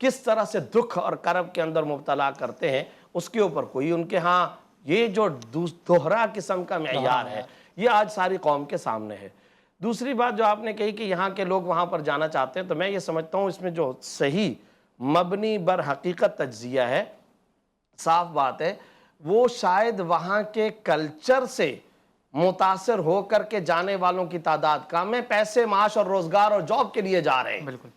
کس طرح سے دکھ اور کرب کے اندر مبتلا کرتے ہیں، اس کے اوپر کوئی ان کے ہاں یہ جو دوہرا قسم کا معیار ہے یہ آج ساری قوم کے سامنے ہے۔ دوسری بات جو آپ نے کہی کہ یہاں کے لوگ وہاں پر جانا چاہتے ہیں، تو میں یہ سمجھتا ہوں اس میں جو صحیح مبنی بر حقیقت تجزیہ ہے، صاف بات ہے، وہ شاید وہاں کے کلچر سے متاثر ہو کر کے جانے والوں کی تعداد کم ہے، پیسے، معاش اور روزگار اور جاب کے لیے جا رہے ہیں۔ بالکل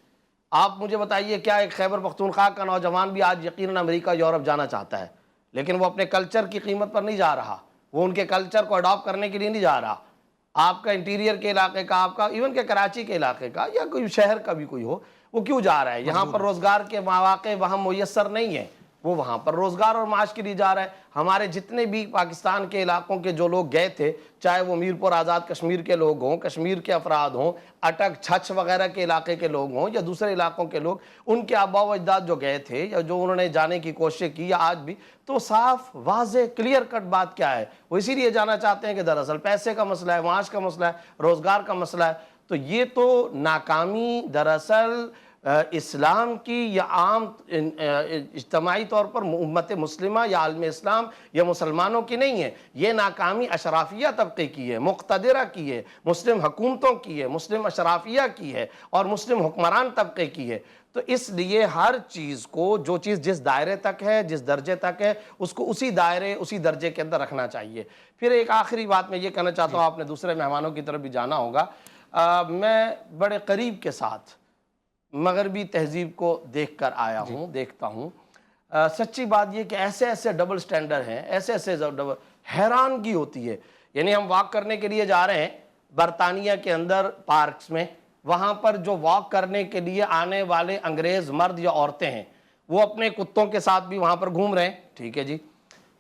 آپ مجھے بتائیے کیا ایک خیبر پختونخوا کا نوجوان بھی آج یقیناً امریکہ یورپ جانا چاہتا ہے، لیکن وہ اپنے کلچر کی قیمت پر نہیں جا رہا، وہ ان کے کلچر کو اڈاپٹ کرنے کے لیے نہیں جا رہا۔ آپ کا انٹیریئر کے علاقے کا، آپ کا ایون کہ کراچی کے علاقے کا یا کوئی شہر کا بھی کوئی ہو، وہ کیوں جا رہا ہے؟ یہاں پر روزگار کے مواقع وہاں میسر نہیں ہیں، وہ وہاں پر روزگار اور معاش کے لیے جا رہا ہے۔ ہمارے جتنے بھی پاکستان کے علاقوں کے جو لوگ گئے تھے، چاہے وہ میرپور آزاد کشمیر کے لوگ ہوں، کشمیر کے افراد ہوں، اٹک چھچ وغیرہ کے علاقے کے لوگ ہوں یا دوسرے علاقوں کے لوگ، ان کے آباء و اجداد جو گئے تھے یا جو انہوں نے جانے کی کوشش کی یا آج بھی، تو صاف واضح کلیئر کٹ بات کیا ہے؟ وہ اسی لیے جانا چاہتے ہیں کہ دراصل پیسے کا مسئلہ ہے، معاش کا مسئلہ ہے، روزگار کا مسئلہ ہے۔ تو یہ تو ناکامی دراصل اسلام کی یا عام اجتماعی طور پر امت مسلمہ یا عالم اسلام یا مسلمانوں کی نہیں ہے، یہ ناکامی اشرافیہ طبقے کی ہے، مقتدرہ کی ہے، مسلم حکومتوں کی ہے، مسلم اشرافیہ کی ہے اور مسلم حکمران طبقے کی ہے۔ تو اس لیے ہر چیز کو، جو چیز جس دائرے تک ہے، جس درجے تک ہے، اس کو اسی دائرے اسی درجے کے اندر رکھنا چاہیے۔ پھر ایک آخری بات میں یہ کہنا چاہتا ہوں، آپ نے دوسرے مہمانوں کی طرف بھی جانا ہوگا، میں بڑے قریب کے ساتھ مغربی تہذیب کو دیکھ کر آیا ہوں، دیکھتا ہوں۔ سچی بات یہ کہ ایسے ایسے ڈبل سٹینڈر ہیں، ایسے ایسے حیرانگی ہوتی ہے۔ یعنی ہم واک کرنے کے لیے جا رہے ہیں برطانیہ کے اندر پارکس میں، وہاں پر جو واک کرنے کے لیے آنے والے انگریز مرد یا عورتیں ہیں، وہ اپنے کتوں کے ساتھ بھی وہاں پر گھوم رہے ہیں، ٹھیک ہے جی۔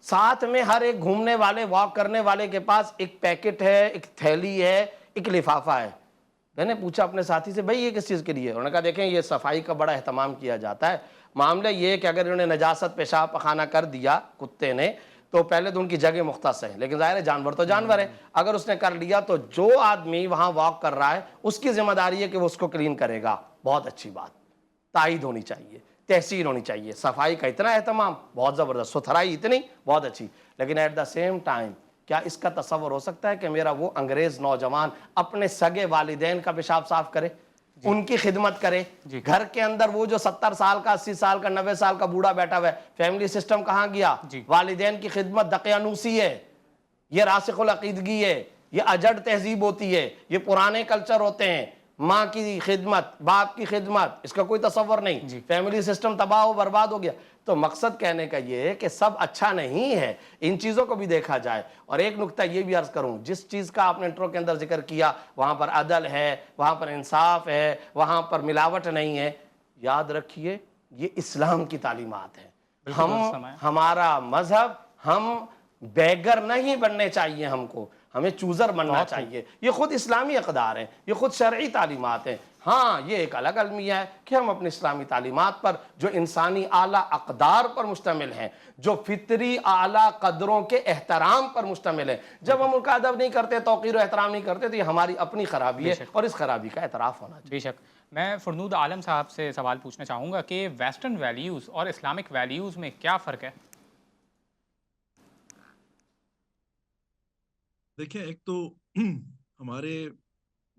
ساتھ میں ہر ایک گھومنے والے، واک کرنے والے کے پاس ایک پیکٹ ہے، ایک تھیلی ہے، ایک لفافہ ہے۔ میں نے پوچھا اپنے ساتھی سے، بھائی یہ کس چیز کے لیے ہے؟ انہوں نے کہا دیکھیں یہ صفائی کا بڑا اہتمام کیا جاتا ہے۔ معاملہ یہ ہے کہ اگر انہوں نے نجاست پیشاب پخانہ کر دیا کتے نے، تو پہلے تو ان کی جگہ مختص ہے، لیکن ظاہر ہے جانور تو جانور ہے، اگر اس نے کر لیا تو جو آدمی وہاں واک کر رہا ہے اس کی ذمہ داری ہے کہ وہ اس کو کلین کرے گا۔ بہت اچھی بات، تائید ہونی چاہیے، تحسین ہونی چاہیے۔ صفائی کا اتنا اہتمام، بہت زبردست، ستھرائی اتنی، بہت اچھی، لیکن ایٹ دا سیم ٹائم کیا اس کا تصور ہو سکتا ہے کہ میرا وہ انگریز نوجوان اپنے سگے والدین کا پیشاب صاف کرے، ان کی خدمت کرے؟ گھر کے اندر وہ جو 70 سال کا، 80 سال کا، 90 سال کا بوڑھا بیٹھا ہوا ہے، فیملی سسٹم کہاں گیا؟ والدین کی خدمت دقیانوسی ہے، یہ راسخ العقیدگی ہے، یہ اجڑ تہذیب ہوتی ہے، یہ پرانے کلچر ہوتے ہیں۔ ماں کی خدمت، باپ کی خدمت، اس کا کوئی تصور نہیں، فیملی سسٹم تباہ و برباد ہو گیا۔ تو مقصد کہنے کا یہ ہے کہ سب اچھا نہیں ہے، ان چیزوں کو بھی دیکھا جائے۔ اور ایک نکتہ یہ بھی عرض کروں، جس چیز کا آپ نے انٹرو کے اندر ذکر کیا، وہاں پر عدل ہے، وہاں پر انصاف ہے، وہاں پر ملاوٹ نہیں ہے، یاد رکھیے یہ اسلام کی تعلیمات ہیں۔ ہمارا مذہب، ہم بیگر نہیں بننے چاہیے، ہمیں چوزر بننا چاہیے۔ یہ خود اسلامی اقدار ہیں، یہ خود شرعی تعلیمات ہیں۔ ہاں یہ ایک الگ المیہ ہے کہ ہم اپنی اسلامی تعلیمات پر، جو انسانی اعلیٰ اقدار پر مشتمل ہیں، جو فطری اعلیٰ قدروں کے احترام پر مشتمل ہیں، جب ہم ان کا ادب نہیں کرتے، توقیر و احترام نہیں کرتے، تو یہ ہماری اپنی خرابی ہے اور اس خرابی کا اعتراف ہونا چاہیے۔ بے شک۔ میں فرنود عالم صاحب سے سوال پوچھنا چاہوں گا کہ ویسٹرن ویلیوز اور اسلامک ویلیوز میں کیا فرق ہے؟ دیکھیں، ایک تو ہمارے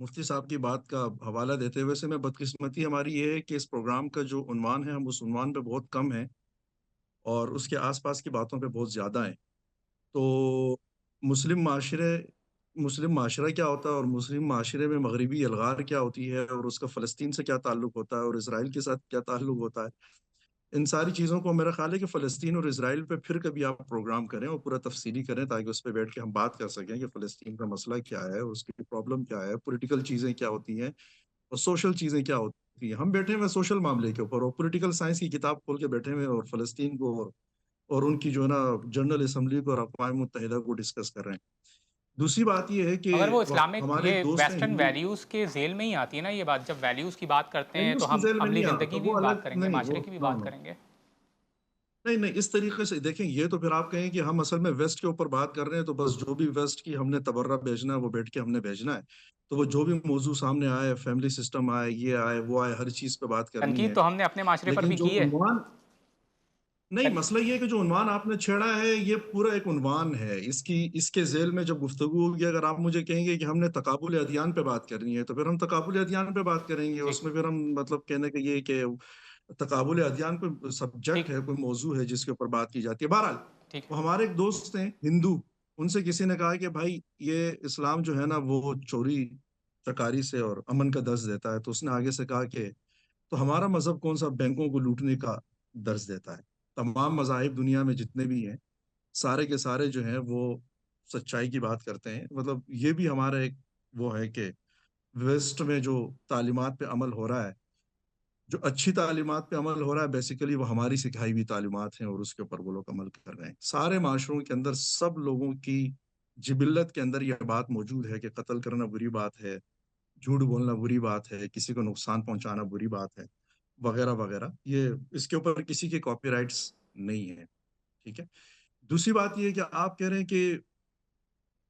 مفتی صاحب کی بات کا حوالہ دیتے ہوئے سے میں بدقسمتی ہماری یہ ہے کہ اس پروگرام کا جو عنوان ہے، ہم اس عنوان پہ بہت کم ہیں اور اس کے آس پاس کی باتوں پہ بہت زیادہ ہیں۔ تو مسلم معاشرہ کیا ہوتا ہے اور مسلم معاشرے میں مغربی الغار کیا ہوتی ہے اور اس کا فلسطین سے کیا تعلق ہوتا ہے اور اسرائیل کے ساتھ کیا تعلق ہوتا ہے، ان ساری چیزوں کو میرا خیال ہے کہ فلسطین اور اسرائیل پہ پھر کبھی آپ پروگرام کریں اور پورا تفصیلی کریں، تاکہ اس پہ بیٹھ کے ہم بات کر سکیں کہ فلسطین کا مسئلہ کیا ہے، اس کی پرابلم کیا ہے، پولیٹیکل چیزیں کیا ہوتی ہیں اور سوشل چیزیں کیا ہوتی ہیں۔ ہم بیٹھے ہوئے سوشل معاملے کے اوپر اور پولیٹیکل سائنس کی کتاب کھول کے بیٹھے ہوئے اور فلسطین کو اور ان کی جو ہے نا جنرل اسمبلی کو اور اقوام متحدہ کو ڈسکس کر رہے ہیں۔ دوسری بات یہ ہے کہ اگر وہ اسلامک، ہمارے یہ دوست ہیں ویسٹرن ہندو، ویلیوز کے ذیل میں ہی آتی ہے نا یہ بات، جب ویلیوز کی بات کرتے ہیں ویلیوز تو کی ہم ذیل میں عملی نہیں آتا، زندگی تو بھی وہ بات الگ کریں گے، نہیں، معاشرے وہ کی بھی نو بات نو کریں گے۔ نہیں اس طریقے سے دیکھیں، یہ تو پھر آپ کہیں کہ ہم اصل میں ویسٹ کے اوپر بات کر رہے ہیں، تو بس جو بھی ویسٹ کی ہم نے تبرہ بھیجنا ہے وہ بیٹھ کے ہم نے بھیجنا ہے، تو وہ جو بھی موضوع سامنے آئے، فیملی سسٹم آئے، یہ آئے وہ آئے، ہر چیز پہ بات کرنی تنقید ہے. تو ہم نے اپنے معاشرے پر لیکن بھی جو کی ہے. عنوان، نہیں تن- مسئلہ یہ ہے کہ جو عنوان آپ نے چھیڑا ہے یہ پورا ایک عنوان ہے. اس کے ذیل میں جب گفتگو ہوگی، اگر آپ مجھے کہیں گے کہ ہم نے تقابل ادیان پہ بات کرنی ہے، تو پھر ہم تقابل ادیان پہ بات کریں گے. جی اس میں پھر ہم مطلب کہنے کا یہ کہ تقابل ادیان پہ ٹھیک سبجیکٹ ہے، کوئی موضوع ہے جس کے اوپر بات کی جاتی ہے. بہرحال ٹھیک ہے. وہ ہمارے ایک دوست ہیں ہندو، ان سے کسی نے کہا کہ بھائی یہ اسلام جو ہے نا وہ چوری چکاری سے اور امن کا درس دیتا ہے. تو اس نے آگے سے کہا کہ تو ہمارا مذہب کون سا بینکوں کو لوٹنے کا درس دیتا ہے؟ تمام مذاہب دنیا میں جتنے بھی ہیں سارے کے سارے جو ہیں وہ سچائی کی بات کرتے ہیں. مطلب یہ بھی ہمارا ایک وہ ہے کہ ویسٹ میں جو تعلیمات پہ عمل ہو رہا ہے، جو اچھی تعلیمات پہ عمل ہو رہا ہے، بیسیکلی وہ ہماری سکھائی ہوئی تعلیمات ہیں اور اس کے اوپر وہ لوگ عمل کر رہے ہیں. سارے معاشروں کے اندر سب لوگوں کی جبلت کے اندر یہ بات موجود ہے کہ قتل کرنا بری بات ہے، جھوٹ بولنا بری بات ہے، کسی کو نقصان پہنچانا بری بات ہے، وغیرہ وغیرہ. یہ اس کے اوپر کسی کے کاپی رائٹس نہیں ہے. ٹھیک ہے. دوسری بات یہ ہے کہ آپ کہہ رہے ہیں کہ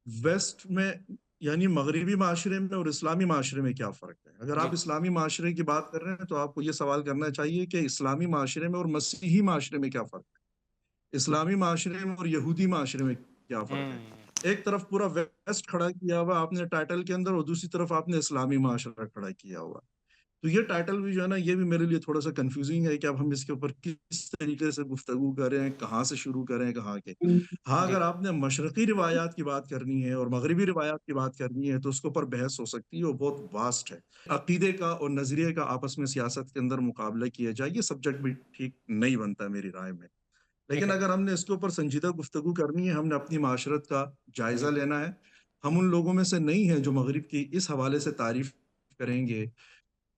ویسٹ میں یعنی مغربی معاشرے میں اور اسلامی معاشرے میں کیا فرق ہے. اگر جی آپ اسلامی معاشرے کی بات کر رہے ہیں تو آپ کو یہ سوال کرنا چاہیے کہ اسلامی معاشرے میں اور مسیحی معاشرے میں کیا فرق ہے، اسلامی معاشرے میں اور یہودی معاشرے میں کیا فرق ہے. ہوں ایک طرف پورا ویسٹ کھڑا کیا ہوا آپ نے ٹائٹل کے اندر، اور دوسری طرف آپ نے اسلامی معاشرہ کھڑا کیا ہوا. تو یہ ٹائٹل بھی جو ہے نا یہ بھی میرے لیے تھوڑا سا کنفیوزنگ ہے کہ اب ہم اس کے اوپر کس طریقے سے گفتگو کریں، کہاں سے شروع کریں، کہاں کے. ہاں جی اگر آپ نے مشرقی روایات کی بات کرنی ہے اور مغربی روایات کی بات کرنی ہے تو اس کے اوپر بحث ہو سکتی ہے، وہ بہت واسٹ ہے. عقیدے کا اور نظریے کا آپس میں سیاست کے اندر مقابلہ کیا جائے، یہ سبجیکٹ بھی ٹھیک نہیں بنتا میری رائے میں. ٹھیک لیکن ہے. اگر ہم نے اس کے اوپر سنجیدہ گفتگو کرنی ہے، ہم نے اپنی معاشرت کا جائزہ لینا ہے. ہم ان لوگوں میں سے نہیں ہیں جو مغرب کی اس حوالے سے تعریف کریں گے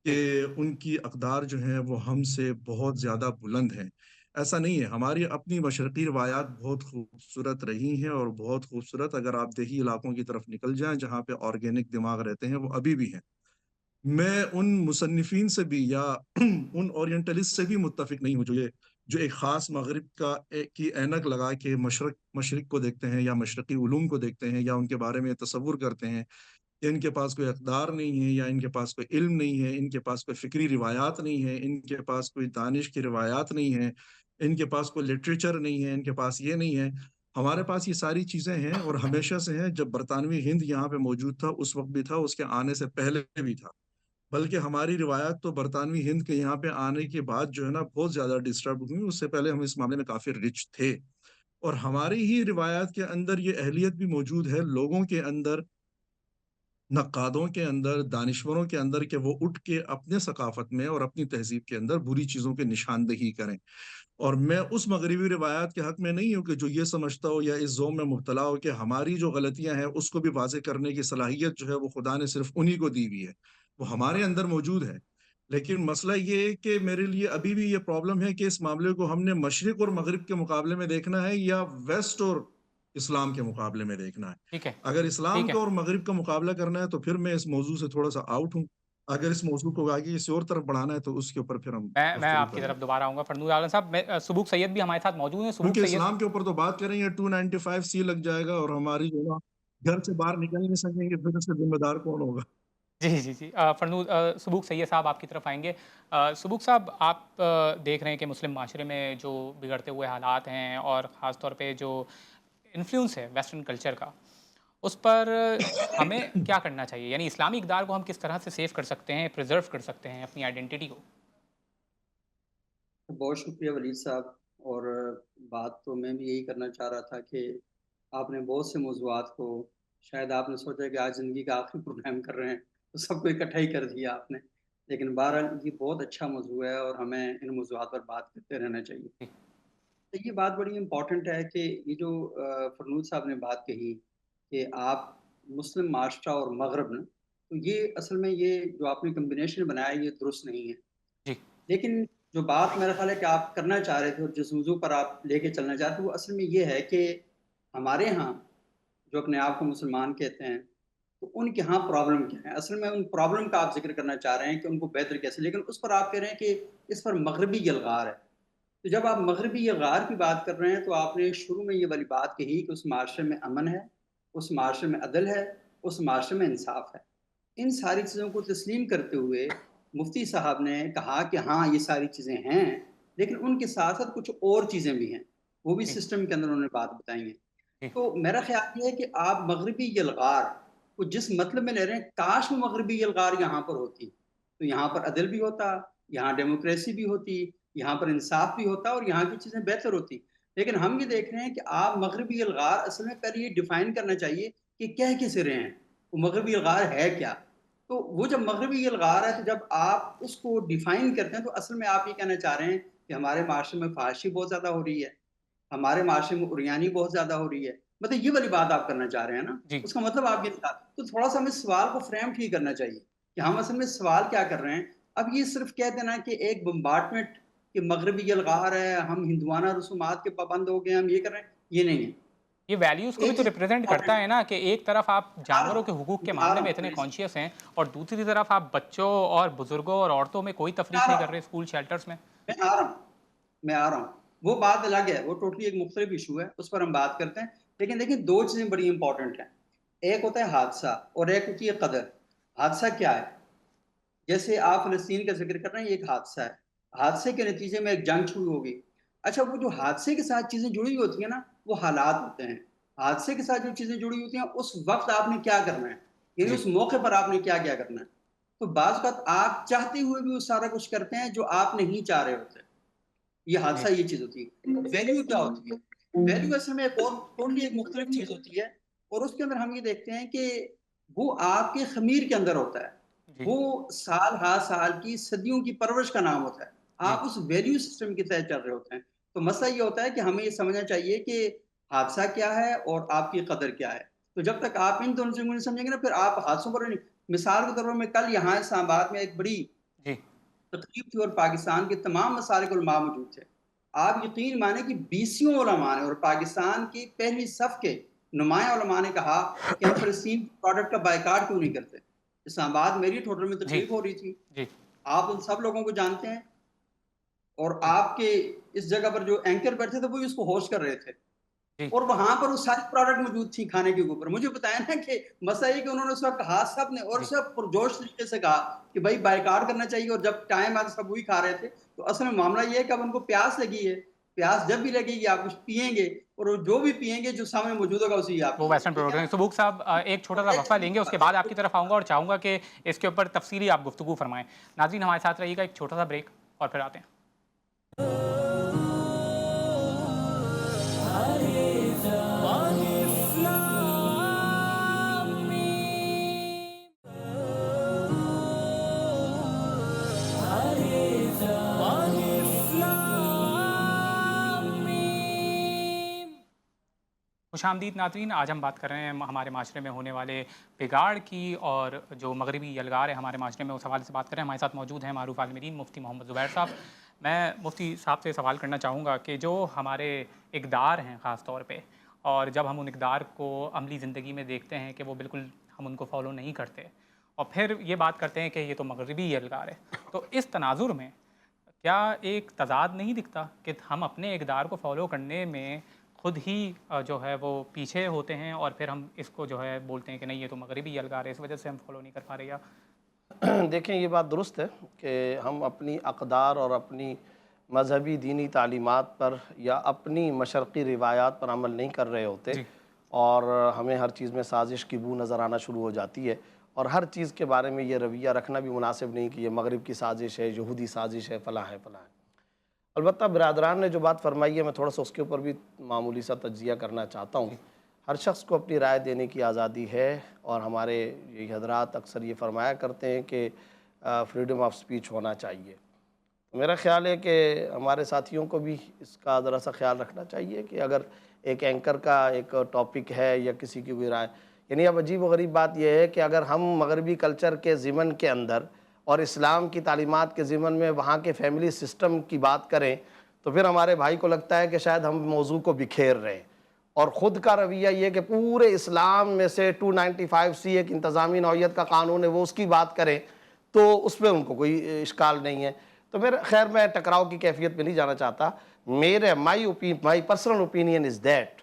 کہ ٹھیک. ان کی اقدار جو ہیں وہ ہم سے بہت زیادہ بلند ہیں. ایسا نہیں ہے. ہماری اپنی مشرقی روایات بہت خوبصورت رہی ہیں اور بہت خوبصورت. اگر آپ دیہی علاقوں کی طرف نکل جائیں جہاں پہ آرگینک دماغ رہتے ہیں، وہ ابھی بھی ہیں. میں ان مصنفین سے بھی یا ان اورینٹلسٹ سے بھی متفق نہیں ہوں جو ایک خاص مغرب کی اینک لگا کے مشرق کو دیکھتے ہیں یا مشرقی علوم کو دیکھتے ہیں یا ان کے بارے میں تصور کرتے ہیں کہ ان کے پاس کوئی اقدار نہیں ہے یا ان کے پاس کوئی علم نہیں ہے، ان کے پاس کوئی فکری روایات نہیں ہے، ان کے پاس کوئی دانش کی روایات نہیں ہے، ان کے پاس کوئی لٹریچر نہیں ہے، ان کے پاس یہ نہیں ہے. ہمارے پاس یہ ساری چیزیں ہیں اور ہمیشہ سے ہیں. جب برطانوی ہند یہاں پہ موجود تھا اس وقت بھی تھا، اس کے آنے سے پہلے بھی تھا. بلکہ ہماری روایات تو برطانوی ہند کے یہاں پہ آنے کے بعد جو ہے نا بہت زیادہ ڈسٹرب ہوئی. اس سے پہلے ہم اس معاملے میں کافی رچ تھے، اور ہماری ہی روایات کے اندر یہ اہلیت بھی موجود ہے لوگوں کے اندر، نقادوں کے اندر، دانشوروں کے اندر، کہ وہ اٹھ کے اپنے ثقافت میں اور اپنی تہذیب کے اندر بری چیزوں کی نشاندہی کریں. اور میں اس مغربی روایات کے حق میں نہیں ہوں کہ جو یہ سمجھتا ہو یا اس زوم میں مبتلا ہو کہ ہماری جو غلطیاں ہیں اس کو بھی واضح کرنے کی صلاحیت جو ہے وہ خدا نے صرف انہی کو دی ہوئی ہے، وہ ہمارے اندر موجود ہے. لیکن مسئلہ یہ ہے کہ میرے لیے ابھی بھی یہ پرابلم ہے کہ اس معاملے کو ہم نے مشرق اور مغرب کے مقابلے میں دیکھنا ہے یا ویسٹ اور اسلام کے مقابلے میں دیکھنا ہے. ٹھیک ہے. اگر اسلام ٹھیک ہے. کا اور مغرب کا مقابلہ کرنا ہے تو پھر میں اس موضوع سے تھوڑا سا آؤٹ ہوں. اگر اس موضوع کو آگے کسی اور طرف بڑھانا ہے تو اس کے اوپر پھر ہم میں گفتگو آپ کی کریں گے. طرف دوبارہ آؤں گا. فرنود عالم صاحب، سبوک سید بھی ہمارے ساتھ موجود ہیں. سبوک کیونکہ سید. اسلام کے اوپر تو بات کریں گے 295 سی لگ جائے گا اور ہماری جو نا گھر سے باہر نکل نہیں سکیں گے، پھر اس کا ذمہ دار کون ہوگا؟ جی فرنود، سبوک سید صاحب آپ کی طرف آئیں گے. سبوک صاحب، آپ دیکھ رہے ہیں کہ مسلم معاشرے میں جو بگڑتے ہوئے حالات ہیں اور خاص طور پہ جو انفلوئنس ہے ویسٹرن کلچر کا، اس پر ہمیں کیا کرنا چاہیے؟ یعنی اسلامی اقدار کو ہم کس طرح سے سیو کر سکتے ہیں، پریزرو کر سکتے ہیں اپنی آئیڈینٹی کو؟ بہت شکریہ ولید صاحب. اور بات تو میں بھی یہی کرنا چاہ رہا تھا کہ آپ نے بہت سے موضوعات کو، شاید آپ نے سوچا کہ آج زندگی کا آخری پروگرام کر رہے ہیں تو سب کو اکٹھا ہی کر دیا آپ نے. لیکن بہرحال یہ بہت اچھا موضوع ہے اور ہمیں ان موضوعات پر بات کرتے رہنا چاہیے. تو یہ بات بڑی امپورٹنٹ ہے کہ یہ جو فرنود صاحب نے بات کہی کہ آپ مسلم معاشرہ اور مغرب نا، تو یہ اصل میں یہ جو آپ نے کمبینیشن بنایا یہ درست نہیں ہے. جی. لیکن جو بات میرا خیال ہے کہ آپ کرنا چاہ رہے تھے اور جس موضوع پر آپ لے کے چلنا چاہتے وہ اصل میں یہ ہے کہ ہمارے ہاں جو اپنے آپ کو مسلمان کہتے ہیں تو ان کے ہاں پرابلم کیا ہے. اصل میں ان پرابلم کا آپ ذکر کرنا چاہ رہے ہیں کہ ان کو بہتر کیسے، لیکن اس پر آپ کہہ رہے ہیں کہ اس پر مغربی یلغار ہے. تو جب آپ مغربی یلغار کی بات کر رہے ہیں تو آپ نے شروع میں یہ والی بات کہی کہ اس معاشرے میں امن ہے، اس معاشرے میں عدل ہے، اس معاشرے میں انصاف ہے۔ ان ساری چیزوں کو تسلیم کرتے ہوئے مفتی صاحب نے کہا کہ ہاں یہ ساری چیزیں ہیں، لیکن ان کے ساتھ ساتھ کچھ اور چیزیں بھی ہیں، وہ بھی جی سسٹم کے اندر انہوں نے بات بتائی ہیں۔ جی تو میرا خیال یہ ہے کہ آپ مغربی یلغار کو جس مطلب میں لے رہے ہیں، کاش وہ مغربی یلغار یہاں پر ہوتی تو یہاں پر عدل بھی ہوتا، یہاں ڈیموکریسی بھی ہوتی، یہاں پر انصاف بھی ہوتا اور یہاں کی چیزیں بہتر ہوتی۔ لیکن ہم یہ دیکھ رہے ہیں کہ آپ مغربی یلغار اصل میں پہلے یہ ڈیفائن کرنا چاہیے کہ کہہ کس رہے ہیں، وہ مغربی یلغار ہے کیا؟ تو وہ جب مغربی یلغار ہے تو جب آپ اس کو ڈیفائن کرتے ہیں تو اصل میں آپ یہ کہنا چاہ رہے ہیں کہ ہمارے معاشرے میں فحاشی بہت زیادہ ہو رہی ہے، ہمارے معاشرے میں عریانی بہت زیادہ ہو رہی ہے، مطلب یہ والی بات آپ کرنا چاہ رہے ہیں نا، جی اس کا مطلب آپ یہ بتا تو تھوڑا سا ہمیں سوال کو فریم ٹھیک کرنا چاہیے کہ ہم اصل میں سوال کیا کر رہے ہیں۔ اب یہ صرف کہہ دینا کہ ایک بمبارٹمنٹ کہ مغربی یلغار ہے، ہم ہندوانہ رسومات کے پابند ہو گئے، ہم یہ کر رہے ہیں، یہ نہیں ہے۔ یہ ویلیوز کو بھی ایک تو چیز ریپرزینٹ کرتا امپورٹنٹ ہے نا کہ ایک طرف آپ جانوروں کے حقوق کے میں آ معاملے رہا میں ہوں اتنے پلیز کانشیس ہیں اور دوسری طرف آپ بچوں اور بزرگوں اور عورتوں میں کوئی میں آ تفریق نہیں رہا کر ہوں رہے اسکول شیلٹرز میں۔ میں آ رہا ہوں میں آ رہا ہوں وہ بات الگ ہے، وہ ٹوٹلی ایک مختلف ایشو ہے، اس پر ہم بات کرتے ہیں۔ لیکن دیکھیں دو چیزیں بڑی امپورٹنٹ ہیں، ایک ہوتا ہے حادثہ اور ایک ہوتی ہے قدر۔ حادثہ کیا ہے؟ جیسے آپ فلسطین کا ذکر کر رہے ہیں، یہ ایک حادثہ ہے، حادثے کے نتیجے میں ایک جنگ شروع ہوگی۔ اچھا وہ جو حادثے کے ساتھ چیزیں جڑی ہوتی ہیں نا، وہ حالات ہوتے ہیں۔ حادثے کے ساتھ جو چیزیں جڑی ہوتی ہیں اس وقت آپ نے کیا کرنا ہے، یعنی جی اس موقع پر آپ نے کیا کیا کرنا ہے۔ تو بعض اوقات آپ چاہتے ہوئے بھی وہ سارا کچھ کرتے ہیں جو آپ نہیں چاہ رہے ہوتے، یہ جی حادثہ یہ چیز ہوتی ہے۔ ویلیو کیا ہوتی ہے؟ ویلیو اصل میں ایک اور ٹوٹلی ایک مختلف چیز ہوتی ہے، اور اس کے اندر ہم یہ دیکھتے ہیں کہ وہ آپ کے خمیر کے اندر ہوتا ہے، جی وہ سال ہا سال کی صدیوں کی پرورش کا نام ہوتا ہے، جی آپ اس ویلیو سسٹم کے تحت چل رہے ہوتے ہیں۔ تو مسئلہ یہ ہوتا ہے کہ ہمیں یہ سمجھنا چاہیے کہ حادثہ کیا ہے اور آپ کی قدر کیا ہے۔ تو جب تک آپ ان دونوں چیزوں کو نہیں سمجھیں گے نا، پھر آپ حادثوں پر نہیں۔ مثال کے طور پر میں کل یہاں اسلام آباد میں ایک بڑی جی تقریب تھی اور پاکستان کے تمام مسالک علماء موجود تھے۔ آپ یقین مانیں کہ بیسیوں علماء نے اور پاکستان کی پہلی صف کے نمایاں علماء نے کہا کہ ہم فلسطین کے پروڈکٹ کا بائیکاٹ کیوں نہیں کرتے۔ اسلام آباد میری ہوٹل میں جی تقریب ہو رہی تھی، جی آپ ان سب لوگوں کو جانتے ہیں، اور جی آپ کے اس جگہ پر جو اینکر بیٹھے تھے وہی اس کو ہوسٹ کر رہے تھے، جی اور وہاں پر وہ ساری پروڈکٹ موجود تھی کھانے کے اوپر۔ مجھے بتایا نا کہ مسئلہ یہ کہ انہوں نے اس وقت کہا سب نے، اور جی سب پرجوش طریقے سے کہا کہ بھائی بائیکاٹ کرنا چاہیے، اور جب ٹائم آتا سب وہی کھا رہے تھے۔ تو اصل میں معاملہ یہ ہے کہ اب ان کو پیاس لگی ہے، پیاس جب بھی لگے گی آپ کچھ پیئیں گے، اور وہ جو بھی پیئیں گے جو سامنے موجود ہوگا اسی آپ وہ پیئیں گے، ویسٹرن ٹھیک ہے نا؟ پروڈکٹ سبوک صاحب ایک چھوٹا سا وقفہ لیں گے، اس کے بعد آپ کی طرف آؤں گا اور چاہوں گا کہ اس کے اوپر تفصیلی آپ گفتگو فرمائیں۔ ناظرین ہمارے ساتھ رہیے گا، ایک چھوٹا سا بریک اور پھر آتے ہیں۔ خوش آمدید ناظرین، آج ہم بات کر رہے ہیں ہمارے معاشرے میں ہونے والے بگاڑ کی، اور جو مغربی یلغار ہے ہمارے معاشرے میں اس حوالے سے بات کر رہے ہیں۔ ہمارے ساتھ موجود ہیں معروف عالم دین مفتی محمد زبیر صاحب۔ میں مفتی صاحب سے سوال کرنا چاہوں گا کہ جو ہمارے اقدار ہیں خاص طور پہ، اور جب ہم ان اقدار کو عملی زندگی میں دیکھتے ہیں کہ وہ بالکل ہم ان کو فالو نہیں کرتے، اور پھر یہ بات کرتے ہیں کہ یہ تو مغربی یلغار ہے، تو اس تناظر میں کیا ایک تضاد نہیں دکھتا کہ ہم اپنے اقدار کو فالو کرنے میں خود ہی جو ہے وہ پیچھے ہوتے ہیں، اور پھر ہم اس کو جو ہے بولتے ہیں کہ نہیں یہ تو مغربی یلغار ہے، اس وجہ سے ہم فالو نہیں کر پا رہے؟ یا دیکھیں یہ بات درست ہے کہ ہم اپنی اقدار اور اپنی مذہبی دینی تعلیمات پر یا اپنی مشرقی روایات پر عمل نہیں کر رہے ہوتے، جی اور ہمیں ہر چیز میں سازش کی بو نظر آنا شروع ہو جاتی ہے، اور ہر چیز کے بارے میں یہ رویہ رکھنا بھی مناسب نہیں کہ یہ مغرب کی سازش ہے، یہودی سازش ہے، فلاں ہے فلاں ہے۔ البتہ برادران نے جو بات فرمائی ہے میں تھوڑا سا اس کے اوپر بھی معمولی سا تجزیہ کرنا چاہتا ہوں۔ جی ہر شخص کو اپنی رائے دینے کی آزادی ہے، اور ہمارے یہ حضرات اکثر یہ فرمایا کرتے ہیں کہ فریڈم آف سپیچ ہونا چاہیے۔ میرا خیال ہے کہ ہمارے ساتھیوں کو بھی اس کا ذرا سا خیال رکھنا چاہیے کہ اگر ایک اینکر کا ایک ٹاپک ہے یا کسی کی کوئی رائے، یعنی اب عجیب و غریب بات یہ ہے کہ اگر ہم مغربی کلچر کے ضمن کے اندر اور اسلام کی تعلیمات کے ضمن میں وہاں کے فیملی سسٹم کی بات کریں تو پھر ہمارے بھائی کو لگتا ہے کہ شاید ہم موضوع کو بکھیر رہے ہیں، اور خود کا رویہ یہ کہ پورے اسلام میں سے 295C ایک انتظامی نوعیت کا قانون ہے وہ اس کی بات کریں تو اس پہ ان کو کوئی اشکال نہیں ہے۔ تو میرا خیر میں ٹکراؤ کی کیفیت میں نہیں جانا چاہتا. My personal opinion is that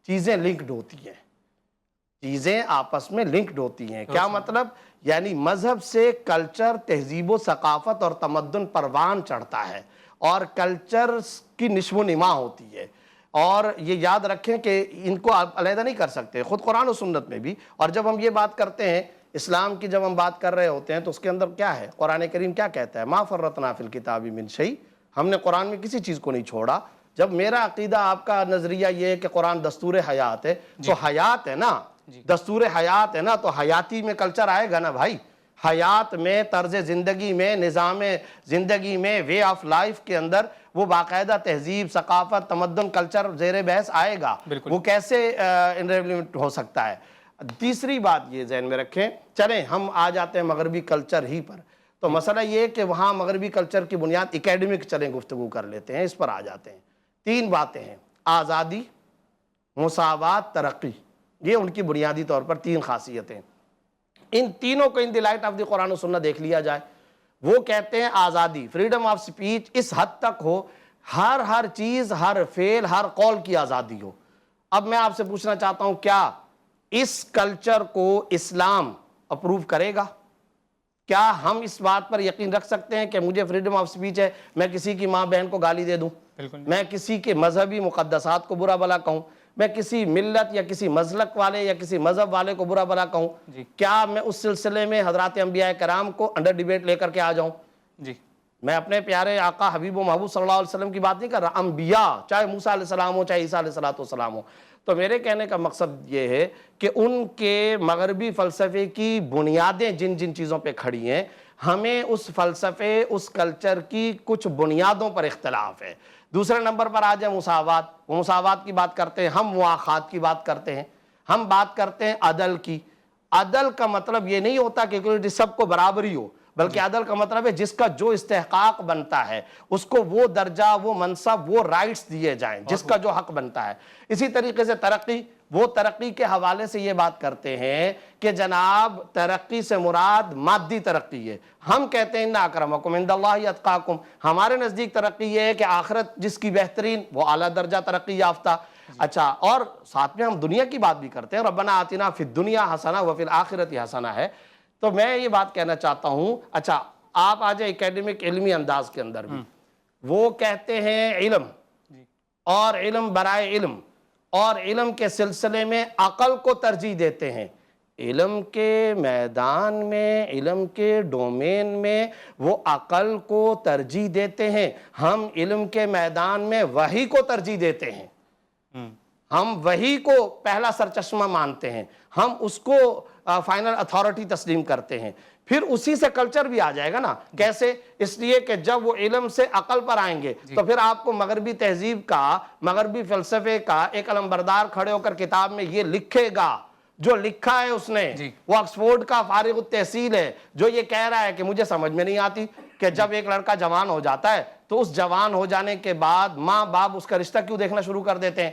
چیزیں لنکڈ ہوتی ہیں, چیزیں آپس میں لنکڈ ہوتی ہیں. کیا مطلب؟ یعنی مذہب سے کلچر, تہذیب و ثقافت اور تمدن پروان چڑھتا ہے اور کلچر کی نشو و نما ہوتی ہے. اور یہ یاد رکھیں کہ ان کو آپ علیحدہ نہیں کر سکتے, خود قرآن و سنت میں بھی. اور جب ہم یہ بات کرتے ہیں اسلام کی, جب ہم بات کر رہے ہوتے ہیں تو اس کے اندر کیا ہے؟ قرآن کریم کیا کہتا ہے؟ ما فرطنا فی الکتاب من شیء, ہم نے قرآن میں کسی چیز کو نہیں چھوڑا. جب میرا عقیدہ, آپ کا نظریہ یہ ہے کہ قرآن دستور حیات ہے, تو حیات ہے نا, دستور حیات ہے نا, تو حیاتی میں کلچر آئے گا نا بھائی. حیات میں, طرز زندگی میں, نظام زندگی میں, وے آف لائف کے اندر وہ باقاعدہ تہذیب, ثقافت, تمدن, کلچر زیر بحث آئے گا. وہ کیسے انریلیونٹ ہو سکتا ہے؟ تیسری بات یہ ذہن میں رکھیں. چلیں ہم آ جاتے ہیں مغربی کلچر ہی پر. تو مسئلہ یہ کہ وہاں مغربی کلچر کی بنیاد اکیڈمک, چلیں گفتگو کر لیتے ہیں, اس پر آ جاتے ہیں. 3 باتیں ہیں: آزادی, مساوات, ترقی. یہ ان کی بنیادی طور پر 3 خاصیتیں. ان تینوں کو ان دی لائٹ آف دی قرآن و سنت دیکھ لیا جائے. وہ کہتے ہیں آزادی, فریڈم آف سپیچ اس حد تک ہو, ہر چیز, ہر فعل, ہر قول کی آزادی ہو. اب میں آپ سے پوچھنا چاہتا ہوں, کیا اس کلچر کو اسلام اپروو کرے گا؟ کیا ہم اس بات پر یقین رکھ سکتے ہیں کہ مجھے فریڈم آف سپیچ ہے, میں کسی کی ماں بہن کو گالی دے دوں, میں کسی کے مذہبی مقدسات کو برا بھلا کہوں, میں کسی ملت یا کسی مذہب والے یا کسی مذہب والے کو برا بھلا کہوں؟ کیا میں اس سلسلے میں حضرات انبیاء کرام کو انڈر ڈیبیٹ لے کر کے آ جاؤں؟ میں اپنے پیارے آقا حبیب و محبوب صلی اللہ علیہ وسلم کی بات نہیں کر رہا, انبیاء, چاہے موسیٰ علیہ السلام ہو, چاہے عیسیٰ علیہ السلام ہو. تو میرے کہنے کا مقصد یہ ہے کہ ان کے مغربی فلسفے کی بنیادیں جن جن چیزوں پہ کھڑی ہیں, ہمیں اس فلسفے, اس کلچر کی کچھ بنیادوں پر اختلاف ہے. دوسرے نمبر پر آ جائیں مساوات. وہ مساوات کی بات کرتے ہیں, ہم مواخات کی بات کرتے ہیں, ہم بات کرتے ہیں عدل کی. عدل کا مطلب یہ نہیں ہوتا کہ سب کو برابری ہو, بلکہ عدل کا مطلب ہے جس کا جو استحقاق بنتا ہے اس کو وہ درجہ, وہ منصب, وہ رائٹس دیے جائیں جس کا جو حق بنتا ہے. اسی طریقے سے ترقی, وہ ترقی کے حوالے سے یہ بات کرتے ہیں کہ جناب ترقی سے مراد مادی ترقی ہے. ہم کہتے ہیں ان اکرمکم عند اللہ اتقاکم, ہمارے نزدیک ترقی یہ ہے کہ آخرت جس کی بہترین, وہ اعلیٰ درجہ ترقی یافتہ. اچھا, اور ساتھ میں ہم دنیا کی بات بھی کرتے ہیں, ربنا آتنا فی الدنیا حسنہ وفی الآخرۃ حسنہ ہے. تو میں یہ بات کہنا چاہتا ہوں, اچھا آپ آ جائیں اکیڈمک علمی انداز کے اندر بھی. وہ کہتے ہیں علم اور علم برائے علم, اور علم کے سلسلے میں عقل کو ترجیح دیتے ہیں. علم کے میدان میں, علم کے ڈومین میں وہ عقل کو ترجیح دیتے ہیں. ہم علم کے میدان میں وحی کو ترجیح دیتے ہیں. ہم وحی کو پہلا سرچشمہ مانتے ہیں, ہم اس کو فائنل اتھارٹی تسلیم کرتے ہیں. پھر اسی سے کلچر بھی آ جائے گا نا. کیسے؟ اس لیے کہ جب وہ علم سے عقل پر آئیں گے تو پھر آپ کو مغربی تہذیب کا, مغربی فلسفے کا ایک علمبردار کھڑے ہو کر کتاب میں یہ لکھے گا جو لکھا ہے اس نے, وہ آکسفورڈ کا فارغ التحصیل ہے, جو یہ کہہ رہا ہے کہ مجھے سمجھ میں نہیں آتی کہ جب ایک لڑکا جوان ہو جاتا ہے تو اس جوان ہو جانے کے بعد ماں باپ اس کا رشتہ کیوں دیکھنا شروع کر دیتے ہیں,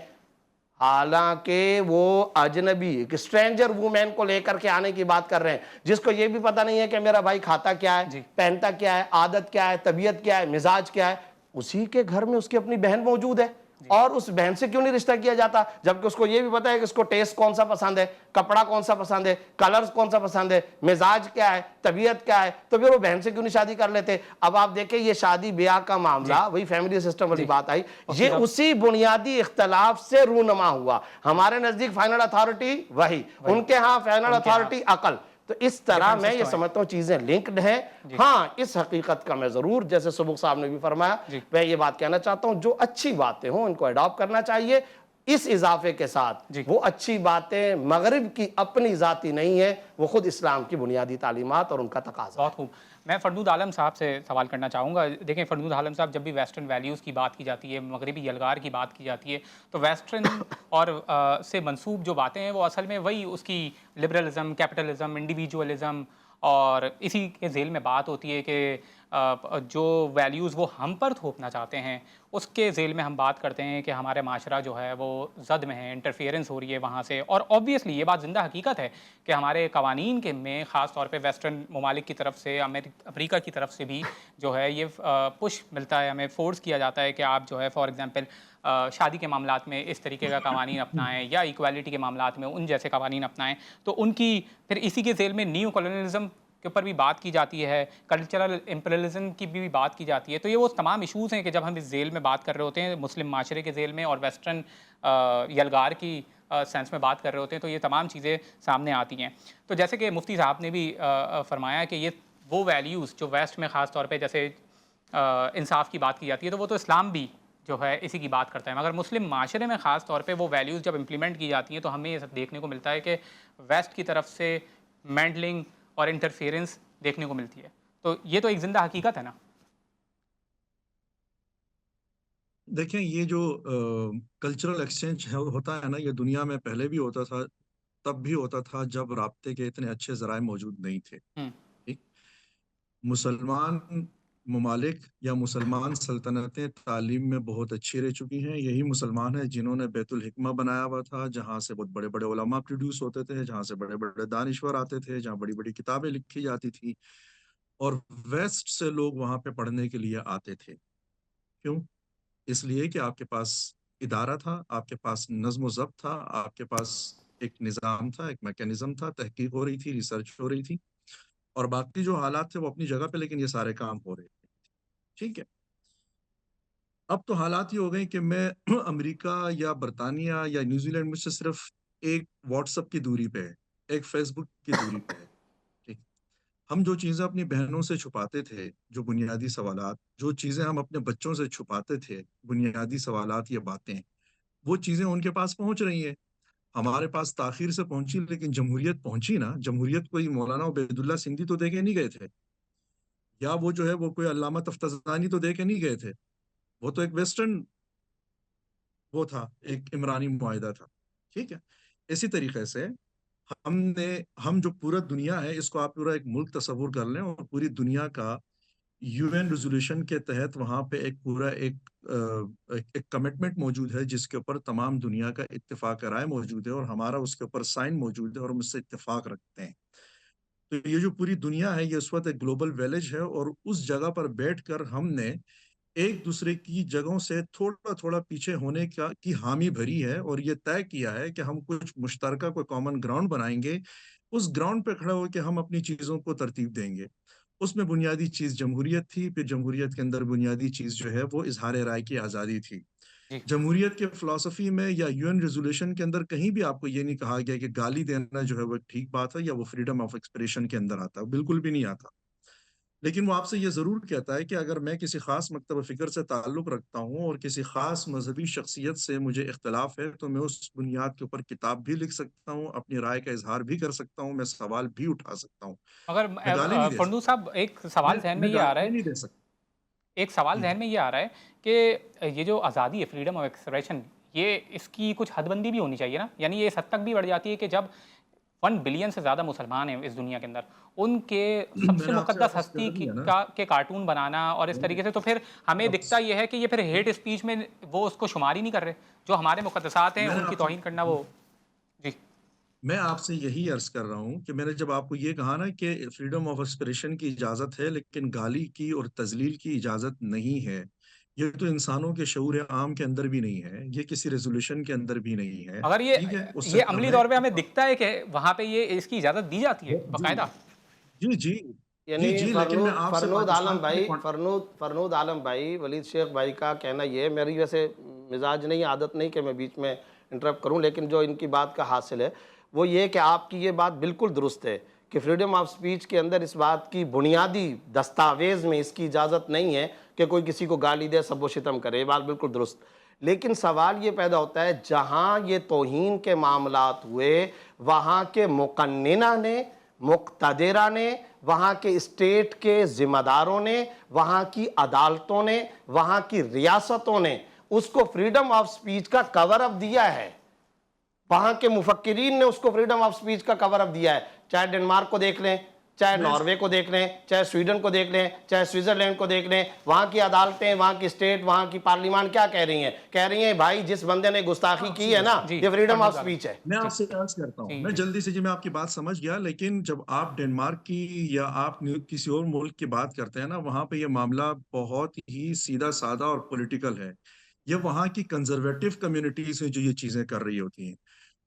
حالانکہ وہ اجنبی ایک اسٹرینجر وومین کو لے کر کے آنے کی بات کر رہے ہیں, جس کو یہ بھی پتہ نہیں ہے کہ میرا بھائی کھاتا کیا ہے, پہنتا کیا ہے, عادت کیا ہے, طبیعت کیا ہے, مزاج کیا ہے. اسی کے گھر میں اس کی اپنی بہن موجود ہے, اور اس بہن سے کیوں نہیں رشتہ کیا جاتا, جبکہ اس کو یہ بھی پتا ہے کہ اس کو ٹیسٹ کون سا پسند ہے, کپڑا کون سا پسند ہے, کلرز کون سا پسند ہے, مزاج کیا ہے, طبیعت کیا ہے, تو پھر وہ بہن سے کیوں نہیں شادی کر لیتے. اب آپ دیکھیں یہ شادی بیاہ کا معاملہ, وہی فیملی سسٹم والی بات آئی, یہ اسی بنیادی اختلاف سے رونما ہوا. ہمارے نزدیک فائنل اتھارٹی وہی, ان کے ہاں فائنل اتھارٹی عقل. تو اس طرح میں یہ سمجھتا ہوں چیزیں لنکڈ ہیں. ہاں اس حقیقت کا میں ضرور, جیسے سبق صاحب نے بھی فرمایا, میں یہ بات کہنا چاہتا ہوں جو اچھی باتیں ہوں ان کو اڈاپٹ کرنا چاہیے, اس اضافے کے ساتھ وہ اچھی باتیں مغرب کی اپنی ذاتی نہیں ہے, وہ خود اسلام کی بنیادی تعلیمات اور ان کا تقاضا. بہت خوب. میں فرنود عالم صاحب سے سوال کرنا چاہوں گا. دیکھیں فرنود عالم صاحب, جب بھی ویسٹرن ویلیوز کی بات کی جاتی ہے, مغربی یلغار کی بات کی جاتی ہے, تو ویسٹرن اور سے منسوب جو باتیں ہیں وہ اصل میں وہی اس کی لبرلزم, کیپٹلزم, انڈیویجولزم, اور اسی کے ذیل میں بات ہوتی ہے کہ جو ویلیوز وہ ہم پر تھوپنا چاہتے ہیں اس کے ذیل میں ہم بات کرتے ہیں کہ ہمارے معاشرہ جو ہے وہ زد میں ہے، انٹرفیئرنس ہو رہی ہے وہاں سے. اور آبویسلی یہ بات زندہ حقیقت ہے کہ ہمارے قوانین کے میں خاص طور پہ ویسٹرن ممالک کی طرف سے، امریکہ کی طرف سے بھی جو ہے یہ پش ملتا ہے، ہمیں فورس کیا جاتا ہے کہ آپ جو ہے فار ایگزامپل شادی کے معاملات میں اس طریقے کا قوانین اپنائیں یا ایکویلٹی کے معاملات میں ان جیسے قوانین اپنائیں. تو ان کی پھر اسی کے ذیل میں نیو کولونیلزم کے اوپر بھی بات کی جاتی ہے، کلچرل امپریلزم کی بھی بات کی جاتی ہے. تو یہ وہ تمام ایشوز ہیں کہ جب ہم اس ذیل میں بات کر رہے ہوتے ہیں مسلم معاشرے کے ذیل میں اور ویسٹرن یلغار کی سینس میں بات کر رہے ہوتے ہیں، تو یہ تمام چیزیں سامنے آتی ہیں. تو جیسے کہ مفتی صاحب نے بھی فرمایا کہ یہ وہ ویلیوز جو ویسٹ میں خاص طور پہ جیسے انصاف کی بات کی جاتی ہے تو وہ تو اسلام بھی جو ہے اسی کی بات کرتا ہے، مگر مسلم معاشرے میں خاص طور پہ وہ ویلیوز جب امپلیمنٹ کی جاتی ہیں تو ہمیں یہ سب دیکھنے کو ملتا ہے کہ ویسٹ کی طرف سے مینڈلنگ اور انٹرفیئرنس دیکھنے کو ملتی ہے. تو یہ تو ایک زندہ حقیقت ہے نا. دیکھیں یہ جو کلچرل ایکسچینج ہوتا ہے نا، یہ دنیا میں پہلے بھی ہوتا تھا، تب بھی ہوتا تھا جب رابطے کے اتنے اچھے ذرائع موجود نہیں تھے. ٹھیک، مسلمان ممالک یا مسلمان سلطنتیں تعلیم میں بہت اچھی رہ چکی ہیں. یہی مسلمان ہیں جنہوں نے بیت الحکمہ بنایا ہوا تھا، جہاں سے بہت بڑے بڑے علماء پروڈیوس ہوتے تھے، جہاں سے بڑے بڑے دانشور آتے تھے، جہاں بڑی بڑی کتابیں لکھی جاتی تھیں، اور ویسٹ سے لوگ وہاں پہ پڑھنے کے لیے آتے تھے. کیوں؟ اس لیے کہ آپ کے پاس ادارہ تھا، آپ کے پاس نظم و ضبط تھا، آپ کے پاس ایک نظام تھا، ایک میکینزم تھا، تحقیق ہو رہی تھی، ریسرچ ہو رہی تھی، اور باقی جو حالات تھے وہ اپنی جگہ پہ، لیکن یہ سارے کام ہو رہے تھے. ٹھیک ہے. اب تو حالات یہ ہو گئے کہ میں امریکہ یا برطانیہ یا نیوزی لینڈ میں سے صرف ایک واٹس ایپ کی دوری پہ ہے، ایک فیس بک کی دوری پہ ہے. ٹھیک، ہم جو چیزیں اپنی بہنوں سے چھپاتے تھے، جو بنیادی سوالات، جو چیزیں ہم اپنے بچوں سے چھپاتے تھے، بنیادی سوالات، یہ باتیں، وہ چیزیں ان کے پاس پہنچ رہی ہیں. ہمارے پاس تاخیر سے پہنچی، لیکن جمہوریت پہنچی نا. جمہوریت کوئی مولانا عبید اللہ سندھی تو دے کے نہیں گئے تھے، یا وہ جو ہے وہ کوئی علامہ تفتزانی تو دے کے نہیں گئے تھے. وہ تو ایک ویسٹرن وہ تھا، ایک عمرانی معاہدہ تھا. ٹھیک ہے. اسی طریقے سے ہم جو پورا دنیا ہے، اس کو آپ پورا ایک ملک تصور کر لیں، اور پوری دنیا کا UN ریزولوشن کے تحت وہاں پہ ایک پورا ایک کمٹمنٹ موجود ہے، جس کے اوپر تمام دنیا کا اتفاق رائے موجود ہے، اور ہمارا اس کے اوپر سائن موجود ہے، اور ہم اس سے اتفاق رکھتے ہیں. تو یہ جو پوری دنیا ہے، یہ اس وقت ایک گلوبل ویلیج ہے، اور اس جگہ پر بیٹھ کر ہم نے ایک دوسرے کی جگہوں سے تھوڑا تھوڑا پیچھے ہونے کی حامی بھری ہے، اور یہ طے کیا ہے کہ ہم کچھ مشترکہ کوئی کامن گراؤنڈ بنائیں گے. اس گراؤنڈ پہ کھڑے ہو کے ہم اپنی چیزوں کو ترتیب دیں گے. اس میں بنیادی چیز جمہوریت تھی، پھر جمہوریت کے اندر بنیادی چیز جو ہے وہ اظہار رائے کی آزادی تھی. جی جمہوریت کے فلسفی میں یا UN ریزولوشن کے اندر کہیں بھی آپ کو یہ نہیں کہا گیا کہ گالی دینا جو ہے وہ ٹھیک بات ہے، یا وہ فریڈم آف ایکسپریشن کے اندر آتا ہے. بالکل بھی نہیں آتا. لیکن وہ آپ سے یہ ضرور کہتا ہے کہ اگر میں کسی خاص مکتب فکر سے تعلق رکھتا ہوں اور کسی خاص مذہبی شخصیت سے مجھے اختلاف ہے، تو میں اس بنیاد کے اوپر کتاب بھی لکھ سکتا ہوں، اپنی رائے کا اظہار بھی کر سکتا ہوں، میں سوال بھی اٹھا سکتا ہوں. مگر میں گالی نہیں دے فرنو سکتا. صاحب ایک سوال ذہن میں میں یہ آ گالی رہا بھی ہے، نہیں دے سکتا. ایک سوال ذہن میں یہ آ رہا ہے کہ یہ جو آزادی ہے، فریڈم آف ایکسپریشن، یہ اس کی کچھ حد بندی بھی ہونی چاہیے نا. یعنی یہ اس حد تک بھی بڑھ جاتی ہے کہ جب 1 بلین سے زیادہ مسلمان ہیں اس دنیا کے اندر، ان کے سب میں سے نے آپ سے مقدس عرض ہستی کر دیا نا. کے کارٹون بنانا اور اس طریقے سے، تو پھر ہمیں دکھتا یہ ہے کہ یہ پھر ہیٹ اسپیچ میں وہ اس کو شمار ہی نہیں کر رہے. جو ہمارے مقدسات ہیں میں نے ان کی آپ سے توہین کرنا، وہ جی میں آپ سے یہی عرض کر رہا ہوں کہ میں نے جب آپ کو یہ کہا نا کہ فریڈم آف ایکسپریشن کی اجازت ہے، لیکن گالی کی اور تذلیل کی اجازت نہیں ہے. یہ تو انسانوں کے شعور عام کے اندر بھی نہیں ہے، یہ کسی ریزولوشن کے اندر بھی نہیں ہے. اگر ٹھیک ہے. اس یہ چکر عملی میں طور پہ ہمیں دکھتا ہے کہ وہاں پہ یہ اس کی اجازت دی جاتی ہے جی باقاعدہ. جی جی یعنی جی لیکن میں آپ سے فرنود عالم پاکستان کے بھائی، فرنود عالم بھائی، ولید شیخ بھائی کا کہنا یہ ہے، میری ویسے مزاج نہیں، عادت نہیں کہ میں بیچ میں انٹرپٹ کروں، لیکن جو ان کی بات کا حاصل ہے وہ یہ کہ آپ کی یہ بات بالکل درست ہے کہ فریڈم آف سپیچ کے اندر اس بات کی بنیادی دستاویز میں اس کی اجازت نہیں ہے کہ کوئی کسی کو گالی دے، سب و شتم کرے. یہ بات بالکل درست. لیکن سوال یہ پیدا ہوتا ہے، جہاں یہ توہین کے معاملات ہوئے، وہاں کے مقننہ نے، مقتدرہ نے، وہاں کے اسٹیٹ کے ذمہ داروں نے، وہاں کی عدالتوں نے، وہاں کی ریاستوں نے اس کو فریڈم آف سپیچ کا کور اپ دیا ہے. وہاں کے مفکرین نے اس کو فریڈم آف سپیچ کا کور اپ دیا ہے. چاہے ڈنمارک کو دیکھ لیں، چاہے ناروے کو دیکھ لیں، چاہے سویڈن کو دیکھ لیں، چاہے سوئٹزرلینڈ کو دیکھ لیں، وہاں کی عدالتیں، وہاں کی اسٹیٹ، وہاں کی پارلیمان کیا کہہ رہی ہیں؟ کہہ رہی ہیں بھائی جس بندے نے گستاخی کی ہے نا، یہ فریڈم آف سپیچ ہے۔ میں آپ سے عرض کرتا ہوں، میں جلدی سے میں آپ کی بات سمجھ گیا، لیکن جب آپ ڈنمارک کی یا آپ کسی اور ملک کی بات کرتے ہیں نا، وہاں پہ یہ معاملہ بہت ہی سیدھا سادہ اور پولیٹیکل ہے۔ یہ وہاں کی کنزرویٹو کمیونٹی سے جو یہ چیزیں کر رہی ہوتی ہیں،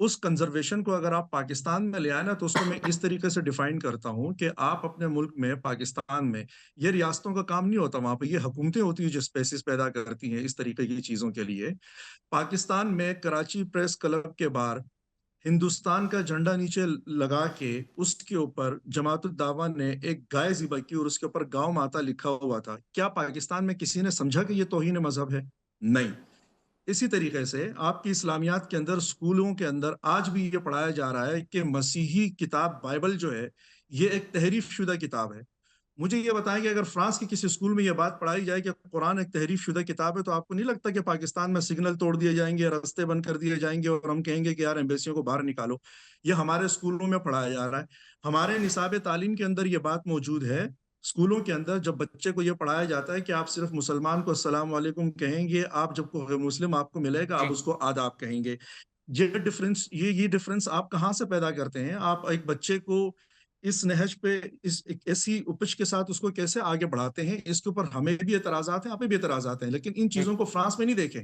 اس کنزرویشن کو اگر آپ پاکستان میں لے آئے نا، تو اس کو میں اس طریقے سے ڈیفائن کرتا ہوں کہ آپ اپنے ملک میں، پاکستان میں، یہ ریاستوں کا کام نہیں ہوتا، وہاں پہ یہ حکومتیں ہوتی ہیں جو اسپیسز پیدا کرتی ہیں اس طریقے کی چیزوں کے لیے۔ پاکستان میں کراچی پریس کلب کے باہر ہندوستان کا جھنڈا نیچے لگا کے اس کے اوپر جماعت الدعوہ نے ایک گائے ذبح کی اور اس کے اوپر گاؤں ماتا لکھا ہوا تھا۔ کیا پاکستان میں کسی نے سمجھا کہ یہ توہین مذہب ہے؟ نہیں۔ اسی طریقے سے آپ کی اسلامیات کے اندر، اسکولوں کے اندر آج بھی یہ پڑھایا جا رہا ہے کہ مسیحی کتاب بائبل جو ہے یہ ایک تحریف شدہ کتاب ہے۔ مجھے یہ بتائیں کہ اگر فرانس کے کسی اسکول میں یہ بات پڑھائی جائے کہ قرآن ایک تحریف شدہ کتاب ہے، تو آپ کو نہیں لگتا کہ پاکستان میں سگنل توڑ دیے جائیں گے، راستے بند کر دیے جائیں گے، اور ہم کہیں گے کہ یار ایمبیسیوں کو باہر نکالو؟ یہ ہمارے اسکولوں میں پڑھایا جا رہا ہے، ہمارے نصاب تعلیم کے اندر یہ بات موجود ہے۔ اسکولوں کے اندر جب بچے کو یہ پڑھایا جاتا ہے کہ آپ صرف مسلمان کو السلام علیکم کہیں گے، آپ جب کوئی مسلم آپ کو ملے گا آپ اس کو آداب کہیں گے۔ یہ ڈفرنس آپ کہاں سے پیدا کرتے ہیں؟ آپ ایک بچے کو اس نہج پہ اس ایسی اپج کے ساتھ اس کو کیسے آگے بڑھاتے ہیں؟ اس کے اوپر ہمیں بھی اعتراضات ہیں، آپ بھی اعتراضات ہیں، لیکن ان چیزوں کو فرانس میں نہیں دیکھیں،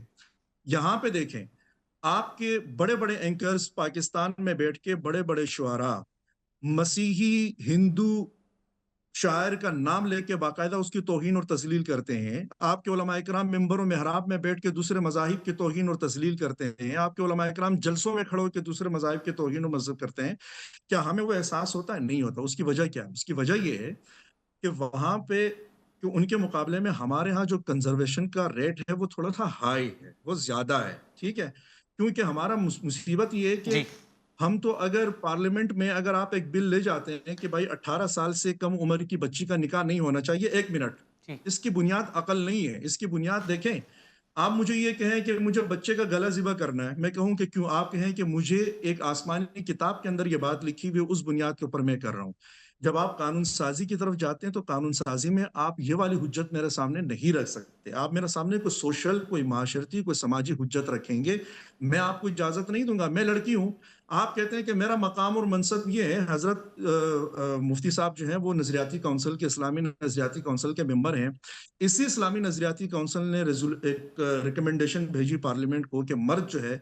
یہاں پہ دیکھیں۔ آپ کے بڑے بڑے اینکرز پاکستان میں بیٹھ کے، بڑے بڑے شعراء مسیحی ہندو شاعر کا نام لے کے باقاعدہ اس کی توہین اور تذلیل کرتے ہیں۔ آپ کے علماء اکرام ممبر و محراب میں بیٹھ کے دوسرے مذاہب کی توہین اور تذلیل کرتے ہیں۔ آپ کے علماء اکرام جلسوں میں کھڑے ہو کے دوسرے مذاہب کی توہین اور مذہب کرتے ہیں۔ کیا ہمیں وہ احساس ہوتا ہے؟ نہیں ہوتا۔ اس کی وجہ کیا ہے؟ اس کی وجہ یہ ہے کہ وہاں پہ کہ ان کے مقابلے میں ہمارے ہاں جو کنزرویشن کا ریٹ ہے وہ تھوڑا سا ہائی ہے، وہ زیادہ ہے، ٹھیک ہے؟ کیونکہ ہمارا مصیبت یہ ہے کہ ہم تو اگر پارلیمنٹ میں اگر آپ ایک بل لے جاتے ہیں کہ بھائی 18 سال سے کم عمر کی بچی کا نکاح نہیں ہونا چاہیے، 1 منٹ، اس کی بنیاد عقل نہیں ہے، اس کی بنیاد دیکھیں۔ آپ مجھے یہ کہیں کہ مجھے بچے کا گلا ذبح کرنا ہے، میں کہوں کہ کیوں؟ آپ کہیں کہ مجھے ایک آسمانی کتاب کے اندر یہ بات لکھی ہوئی، اس بنیاد کے اوپر میں کر رہا ہوں۔ جب آپ قانون سازی کی طرف جاتے ہیں تو قانون سازی میں آپ یہ والی حجت میرے سامنے نہیں رکھ سکتے۔ آپ میرے سامنے کوئی سوشل، کوئی معاشرتی، کوئی سماجی حجت رکھیں گے، میں آپ کو اجازت نہیں دوں گا۔ میں لڑکی ہوں، آپ کہتے ہیں کہ میرا مقام اور منصب یہ ہے۔ حضرت مفتی صاحب جو ہیں وہ نظریاتی کونسل کے، اسلامی نظریاتی کونسل کے ممبر ہیں۔ اسی اسلامی نظریاتی کونسل نے ایک ریکمنڈیشن بھیجی پارلیمنٹ کو کہ مرد جو ہے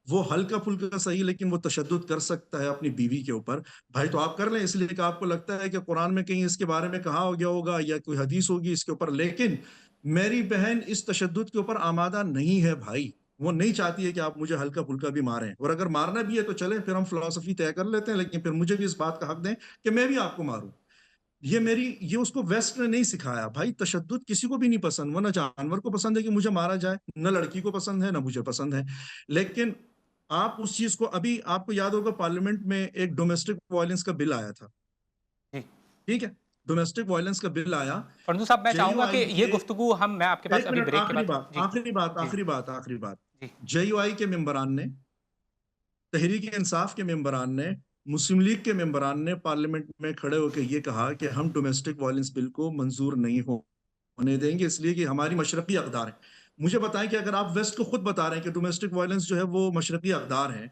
وہ ہلکا پھلکا صحیح لیکن وہ تشدد کر سکتا ہے اپنی بیوی کے اوپر۔ بھائی تو آپ کر لیں، اس لیے کہ آپ کو لگتا ہے کہ قرآن میں کہیں اس کے بارے میں کہا ہو گیا ہوگا یا کوئی حدیث ہوگی اس کے اوپر، لیکن میری بہن اس تشدد کے اوپر آمادہ نہیں ہے بھائی۔ وہ نہیں چاہتی ہے کہ آپ مجھے ہلکا پھلکا بھی ماریں، اور اگر مارنا بھی ہے تو چلیں پھر ہم فلسفی طے کر لیتے ہیں، لیکن پھر مجھے بھی اس بات کا حق دیں کہ میں بھی آپ کو ماروں۔ یہ اس کو ویسٹ نے نہیں سکھایا بھائی۔ تشدد کسی کو بھی نہیں پسند، وہ نہ جانور کو پسند ہے کہ مجھے مارا جائے، نہ لڑکی کو پسند ہے، نہ مجھے پسند ہے، لیکن آپ اس چیز کو، ابھی آپ کو یاد ہوگا پارلیمنٹ میں ایک ڈومیسٹک وائلنس کا بل آیا تھا، ٹھیک ہے؟ ڈومیسٹک وائلنس کا بل آیا۔ فرنو صاحب میں چاہوں گا کہ یہ گفتگو میں آپ کے پاس ابھی بریک کے بعد آخری بات جے یو آئی کے ممبران نے، تحریک انصاف کے ممبران نے، مسلم لیگ کے ممبران نے پارلیمنٹ میں کھڑے ہو کے یہ کہا کہ ہم ڈومیسٹک وائلنس بل کو منظور نہیں ہونے دیں گے، اس لیے کہ ہماری مشرقی اقدار ہیں۔ مجھے بتائیں کہ اگر آپ ویسٹ کو خود بتا رہے ہیں کہ ڈومیسٹک وائلنس جو ہے وہ مشرقی اقدار ہیں،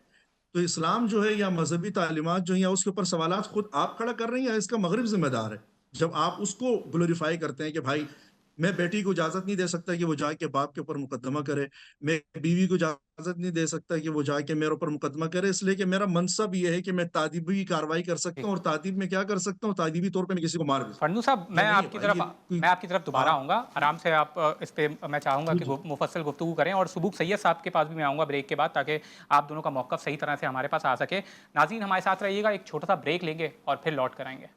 تو اسلام جو ہے یا مذہبی تعلیمات جو ہیں یا اس کے اوپر سوالات خود آپ کھڑا کر رہے ہیں یا اس کا مغرب ذمہ دار ہے؟ جب آپ اس کو گلوریفائی کرتے ہیں کہ بھائی میں بیٹی کو اجازت نہیں دے سکتا کہ وہ جا کے باپ کے اوپر مقدمہ کرے، میں بیوی کو اجازت نہیں دے سکتا کہ وہ جا کے میرے اوپر مقدمہ کرے، اس لیے کہ میرا منصب یہ ہے کہ میں تعدیبی کاروائی کر سکتا ہوں، اور تعدیب میں کیا کر سکتا ہوں؟ تعدیبی طور پہ میں کسی کو مار بھی سکتا ہوں۔ فرنو صاحب میں آپ کی طرف دوبارہ آؤں گا، آرام سے آپ اس پہ میں چاہوں گا کہ مفصل گفتگو کریں، اور سبوک سید صاحب کے پاس بھی میں آؤں گا بریک کے بعد، تاکہ آپ دونوں کا موقف صحیح طرح سے ہمارے پاس آ سکے۔ ناظرین ہمارے ساتھ رہیے گا، ایک چھوٹا سا بریک لیں گے اور پھر لوٹ کر آئیں گے۔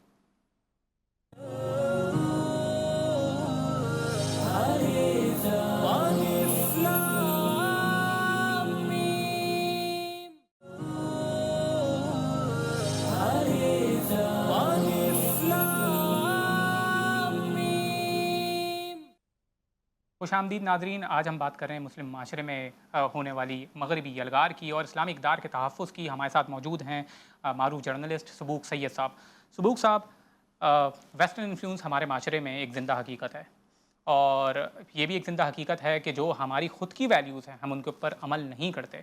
خوش آمدید ناظرین، آج ہم بات کر رہے ہیں مسلم معاشرے میں ہونے والی مغربی یلغار کی اور اسلامی اقدار کے تحفظ کی۔ ہمارے ساتھ موجود ہیں معروف جرنلسٹ سبوک سید صاحب۔ سبوک صاحب، ویسٹرن انفلوئنس ہمارے معاشرے میں ایک زندہ حقیقت ہے، اور یہ بھی ایک زندہ حقیقت ہے کہ جو ہماری خود کی ویلیوز ہیں ہم ان کے اوپر عمل نہیں کرتے.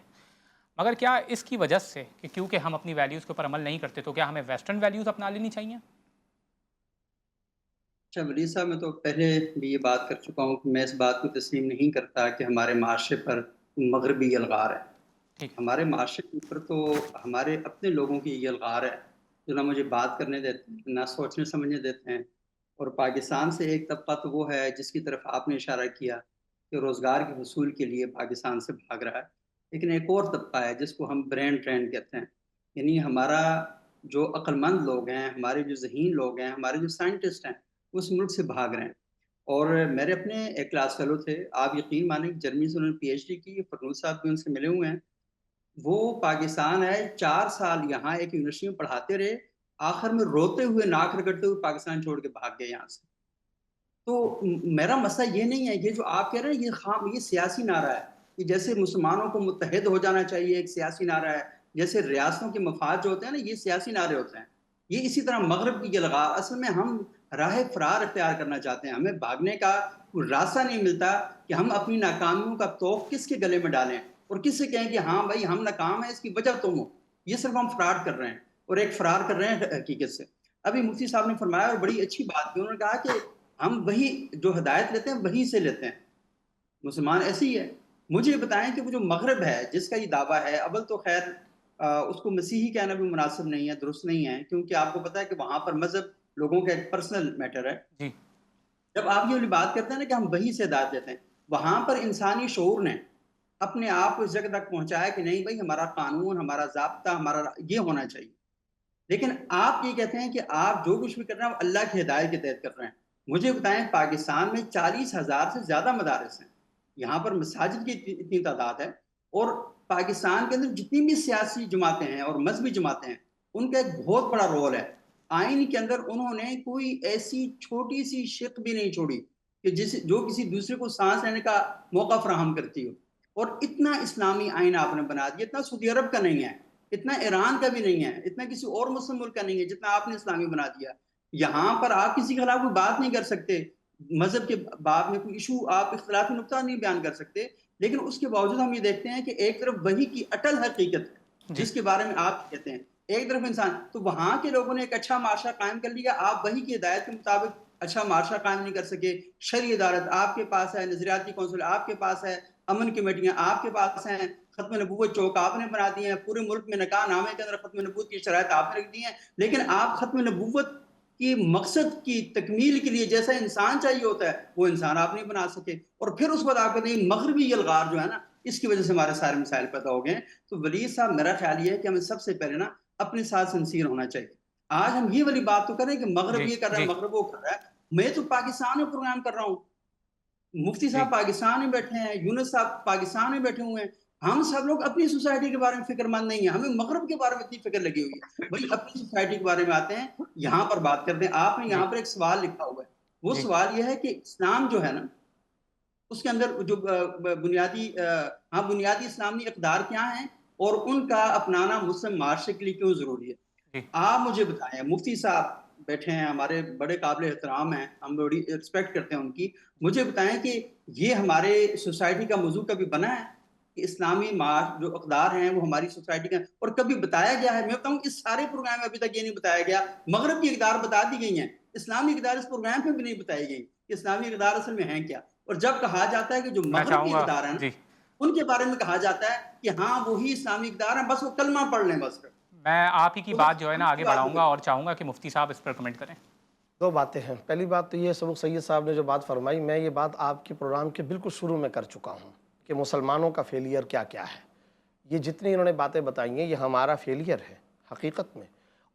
مگر کیا اس کی وجہ سے کہ کیونکہ ہم اپنی ویلیوز کے اوپر عمل نہیں کرتے تو کیا ہمیں ویسٹرن ویلیوز اپنا لینی چاہیے؟ اچھا ولید صاحب، میں تو پہلے بھی یہ بات کر چکا ہوں کہ میں اس بات کو تسلیم نہیں کرتا کہ ہمارے معاشرے پر مغربی یلغار ہے. ٹھیک. ہمارے معاشرے کے اوپر تو ہمارے اپنے لوگوں کی یلغار ہے جو نہ مجھے بات کرنے دیتے ہیں، نہ سوچنے سمجھنے دیتے ہیں. اور پاکستان سے ایک طبقہ تو وہ ہے جس کی طرف آپ نے اشارہ کیا کہ روزگار کے حصول کے لیے پاکستان سے بھاگ رہا ہے. لیکن ایک اور طبقہ ہے جس کو ہم برین ٹرین کہتے ہیں، یعنی ہمارا جو عقل مند لوگ ہیں، ہمارے جو ذہین لوگ ہیں، ہمارے جو سائنٹسٹ ہیں، اس ملک سے بھاگ رہے ہیں. اور میرے اپنے ایک کلاس فیلو تھے، آپ یقین مانیں کہ جرمنی سے انہوں نے پی ایچ ڈی کی، فرنود صاحب بھی ان سے ملے ہوئے ہیں. وہ پاکستان آئے، 4 سال یہاں ایک یونیورسٹی میں پڑھاتے رہے، آخر میں روتے ہوئے ناک رگڑتے ہوئے پاکستان چھوڑ کے بھاگ گئے یہاں سے. تو میرا مسئلہ یہ نہیں ہے، یہ جو آپ کہہ رہے ہیں یہ سیاسی نعرہ ہے کہ جیسے مسلمانوں کو متحد ہو جانا چاہیے، ایک سیاسی نعرہ ہے. جیسے ریاستوں کے مفاد جو ہوتے ہیں نا، یہ سیاسی نعرے ہوتے ہیں. یہ اسی طرح مغرب کی یلغار، اصل میں ہم راہ فرار اختیار کرنا چاہتے ہیں. ہمیں بھاگنے کا کوئی راستہ نہیں ملتا کہ ہم اپنی ناکامیوں کا توق کس کے گلے میں ڈالیں اور کس سے کہیں کہ ہاں بھائی ہم ناکام ہیں، اس کی وجہ تم ہو. یہ صرف ہم فراڈ کر رہے ہیں، اور ایک فرار کر رہے ہیں حقیقت سے. ابھی مفتی صاحب نے فرمایا اور بڑی اچھی بات کی، انہوں نے کہا کہ ہم وہی جو ہدایت لیتے ہیں وہی سے لیتے ہیں. مسلمان ایسے ہی ہے. مجھے بتائیں کہ وہ جو مغرب ہے جس کا یہ دعویٰ ہے، اول تو خیر اس کو مسیحی کہنا بھی مناسب نہیں ہے، درست نہیں ہے، کیونکہ آپ کو پتہ ہے کہ وہاں پر مذہب لوگوں کا ایک پرسنل میٹر ہے. جی. جب آپ یہ والی بات کرتے ہیں نا کہ ہم وہی سے ہدایت لیتے ہیں، وہاں پر انسانی شعور نے اپنے آپ کو اس جگہ تک پہنچایا کہ نہیں بھائی ہمارا قانون، ہمارا ضابطہ، ہمارا یہ ہونا چاہیے. لیکن آپ یہ کہتے ہیں کہ آپ جو کچھ بھی کر رہے ہیں وہ اللہ کی ہدایت کے تحت کر رہے ہیں. مجھے بتائیں پاکستان میں 40,000 سے زیادہ مدارس ہیں، یہاں پر مساجد کی اتنی تعداد ہے، اور پاکستان کے اندر جتنی بھی سیاسی جماعتیں ہیں اور مذہبی جماعتیں ہیں ان کا ایک بہت بڑا رول ہے. آئین کے اندر انہوں نے کوئی ایسی چھوٹی سی شق بھی نہیں چھوڑی کہ جو کسی دوسرے کو سانس لینے کا موقع فراہم کرتی ہو. اور اتنا اسلامی آئین آپ نے بنا دیا، اتنا سعودی عرب کا نہیں ہے، اتنا ایران کا بھی نہیں ہے، اتنا کسی اور مسلم ملک کا نہیں ہے جتنا آپ نے اسلامی بنا دیا. یہاں پر آپ کسی کے خلاف کوئی بات نہیں کر سکتے، مذہب کے باب میں کوئی ایشو آپ اختلافی نقطہ نہیں بیان کر سکتے. لیکن اس کے باوجود ہم یہ دیکھتے ہیں کہ ایک طرف وہی کی اٹل حقیقت ہے جس کے بارے میں آپ کہتے ہیں، ایک طرف انسان. تو وہاں کے لوگوں نے ایک اچھا معاشرہ قائم کر لیا، آپ وہی کی ہدایت کے مطابق اچھا معاشرہ قائم نہیں کر سکے. شرعی عدالت آپ کے پاس ہے، نظریاتی کونسل آپ کے پاس ہے، امن کمیٹیاں آپ کے پاس ہیں، ختم نبوت چوک آپ نے بنا دی ہیں، پورے ملک میں نکاح نامے کے اندر ختم نبوت کی شرائط آپ نے رکھ دی ہیں. لیکن آپ ختم نبوت کی مقصد کی تکمیل کے لیے جیسا انسان چاہیے ہوتا ہے وہ انسان آپ نہیں بنا سکے. اور پھر اس وقت آپ کہتے ہیں مغربی یلغار جو ہے نا، اس کی وجہ سے ہمارے سارے مسائل پیدا ہو گئے ہیں. تو ولید صاحب میرا خیال یہ ہے کہ ہمیں سب سے پہلے نا اپنے ساتھ سنسیر ہونا چاہیے. آج ہم یہ والی بات تو کریں کہ مغرب یہ کر رہا ہے، مغرب وہ کر رہا ہے. میں تو پاکستان میں پروگرام کر رہا ہوں، مفتی صاحب پاکستان میں بیٹھے ہیں، یونس صاحب پاکستان میں بیٹھے ہوئے ہیں. ہم سب لوگ اپنی سوسائٹی کے بارے میں فکر مند نہیں ہیں، ہمیں مغرب کے بارے میں اتنی فکر لگی ہوئی ہے. بھائی اپنی سوسائٹی کے بارے میں آتے ہیں، یہاں پر بات کرتے ہیں. آپ نے یہاں پر ایک سوال لکھا ہوا ہے، وہ سوال یہ ہے کہ اسلام جو ہے نا اس کے اندر جو بنیادی اسلامی اقدار کیا ہیں اور ان کا اپنانا مسلم معاشرے کے لیے کیوں ضروری ہے. آپ مجھے بتائیں، مفتی صاحب بیٹھے ہیں، ہمارے بڑے قابل احترام ہیں، ہم بڑی ایکسپیکٹ کرتے ہیں ان کی. مجھے بتائیں کہ یہ ہمارے سوسائٹی کا موضوع کبھی بنا ہے کہ اسلامی جو اقدار ہیں وہ ہماری سوسائٹی کا، اور کبھی بتایا گیا ہے؟ میں بتاؤں اس سارے پروگرام میں ابھی تک یہ نہیں بتایا گیا. مغرب کی اقدار بتا دی گئی ہیں، اسلامی اقدار اس پروگرام پہ بھی نہیں بتائی گئی کہ اسلامی اقدار اصل میں ہیں کیا. اور جب کہا جاتا ہے کہ جو مغرب کی اقدار ہیں نا ان کے بارے میں کہا جاتا ہے کہ ہاں وہی اسلامی اقدار ہیں، بس وہ کلمہ پڑھ لیں بس. میں آپ ہی کی بات جو ہے نا آگے بڑھاؤں گا اور چاہوں گا کہ مفتی صاحب اس پر کمنٹ کریں. دو باتیں ہیں. پہلی بات تو یہ سبق سید صاحب نے جو بات فرمائی، میں یہ بات آپ کے پروگرام کے بالکل شروع میں کر چکا ہوں کہ مسلمانوں کا فیلئر کیا کیا ہے. یہ جتنی انہوں نے باتیں بتائی ہیں یہ ہمارا فیلئر ہے حقیقت میں،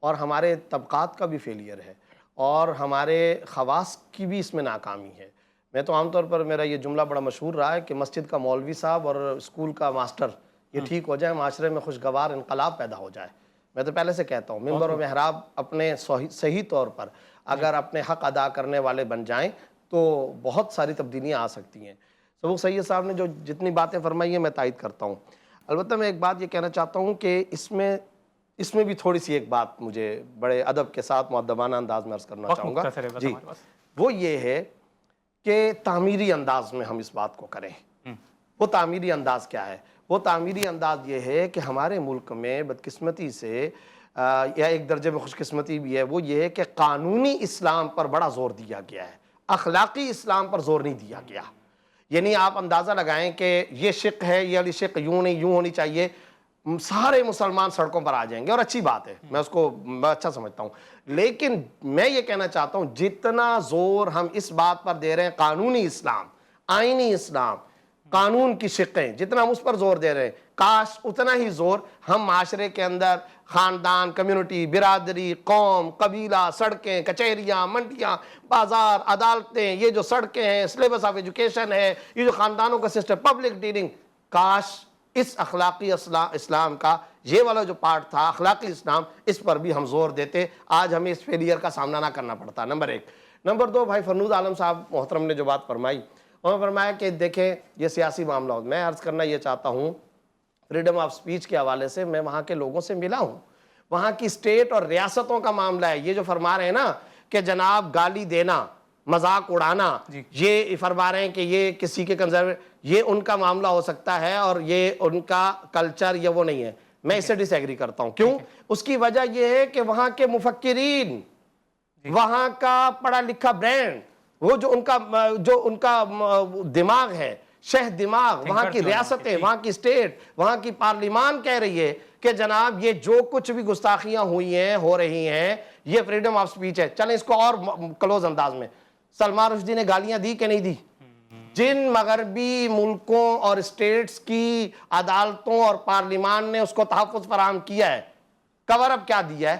اور ہمارے طبقات کا بھی فیلئر ہے، اور ہمارے خواص کی بھی اس میں ناکامی ہے. میں تو عام طور پر میرا یہ جملہ بڑا مشہور رہا ہے کہ مسجد کا مولوی صاحب اور اسکول کا ماسٹر یہ ٹھیک ہو جائے، معاشرے میں خوشگوار انقلاب پیدا ہو جائے. میں تو پہلے سے کہتا ہوں ممبر و محراب اپنے صحیح طور پر اگر اپنے حق ادا کرنے والے بن جائیں تو بہت ساری تبدیلیاں آ سکتی ہیں. سبق سید صاحب نے جو جتنی باتیں فرمائی ہیں میں تائید کرتا ہوں. البتہ میں ایک بات یہ کہنا چاہتا ہوں کہ اس میں اس میں بھی تھوڑی سی ایک بات مجھے بڑے ادب کے ساتھ مؤدبانہ انداز میں عرض کرنا وقت چاہوں گا مختصر ہے بس جی، ہمارے پاس۔ وہ یہ ہے کہ تعمیری انداز میں ہم اس بات کو کریں۔ وہ تعمیری انداز کیا ہے؟ وہ تعمیری انداز یہ ہے کہ ہمارے ملک میں بدقسمتی سے یا ایک درجے میں خوش قسمتی بھی ہے، وہ یہ ہے کہ قانونی اسلام پر بڑا زور دیا گیا ہے، اخلاقی اسلام پر زور نہیں دیا گیا۔ یعنی آپ اندازہ لگائیں کہ یہ شق ہے، یہ والی شق یوں نہیں یوں ہونی چاہیے، سارے مسلمان سڑکوں پر آ جائیں گے، اور اچھی بات ہے، میں اس کو اچھا سمجھتا ہوں، لیکن میں یہ کہنا چاہتا ہوں جتنا زور ہم اس بات پر دے رہے ہیں قانونی اسلام، آئینی اسلام، قانون کی شقیں، جتنا ہم اس پر زور دے رہے ہیں، کاش اتنا ہی زور ہم معاشرے کے اندر خاندان، کمیونٹی، برادری، قوم، قبیلہ، سڑکیں، کچہریاں، منڈیاں، بازار، عدالتیں، یہ جو سڑکیں ہیں، سلیبس آف ایجوکیشن ہے، یہ جو خاندانوں کا سسٹم، پبلک ڈیلنگ، کاش اس اخلاقی اسلام کا یہ والا جو پارٹ تھا اخلاقی اسلام، اس پر بھی ہم زور دیتے، آج ہمیں اس فیلئر کا سامنا نہ کرنا پڑتا۔ نمبر ایک۔ نمبر دو، بھائی فرنود عالم صاحب محترم نے جو بات فرمائی، انہوں نے فرمایا کہ دیکھیں یہ سیاسی معاملہ ہو، میں عرض کرنا یہ چاہتا ہوں فریڈم آف سپیچ کے حوالے سے میں وہاں کے لوگوں سے ملا ہوں، وہاں کی اسٹیٹ اور ریاستوں کا معاملہ ہے، یہ جو فرما رہے ہیں نا کہ جناب گالی دینا، مذاق اڑانا، یہ فرما رہے ہیں کہ یہ کسی کے یہ ان کا معاملہ ہو سکتا ہے اور یہ ان کا کلچر یا وہ نہیں ہے، میں اس سے ڈس ایگری کرتا ہوں۔ کیوں؟ اس کی وجہ یہ ہے کہ وہاں کے مفکرین، وہاں کا پڑھا لکھا برینڈ، وہ جو ان کا دماغ ہے، شہ دماغ، وہاں کی ریاستیں، وہاں کی اسٹیٹ، وہاں کی پارلیمان کہہ رہی ہے کہ جناب یہ جو کچھ بھی گستاخیاں ہوئی ہیں، ہو رہی ہیں، یہ فریڈم آف سپیچ ہے۔ چلیں اس کو اور کلوز انداز میں، سلمان رشدی نے گالیاں دی کہ نہیں دی؟ جن مغربی ملکوں اور اسٹیٹس کی عدالتوں اور پارلیمان نے اس کو تحفظ فراہم کیا ہے، کور اپ کیا دیا ہے،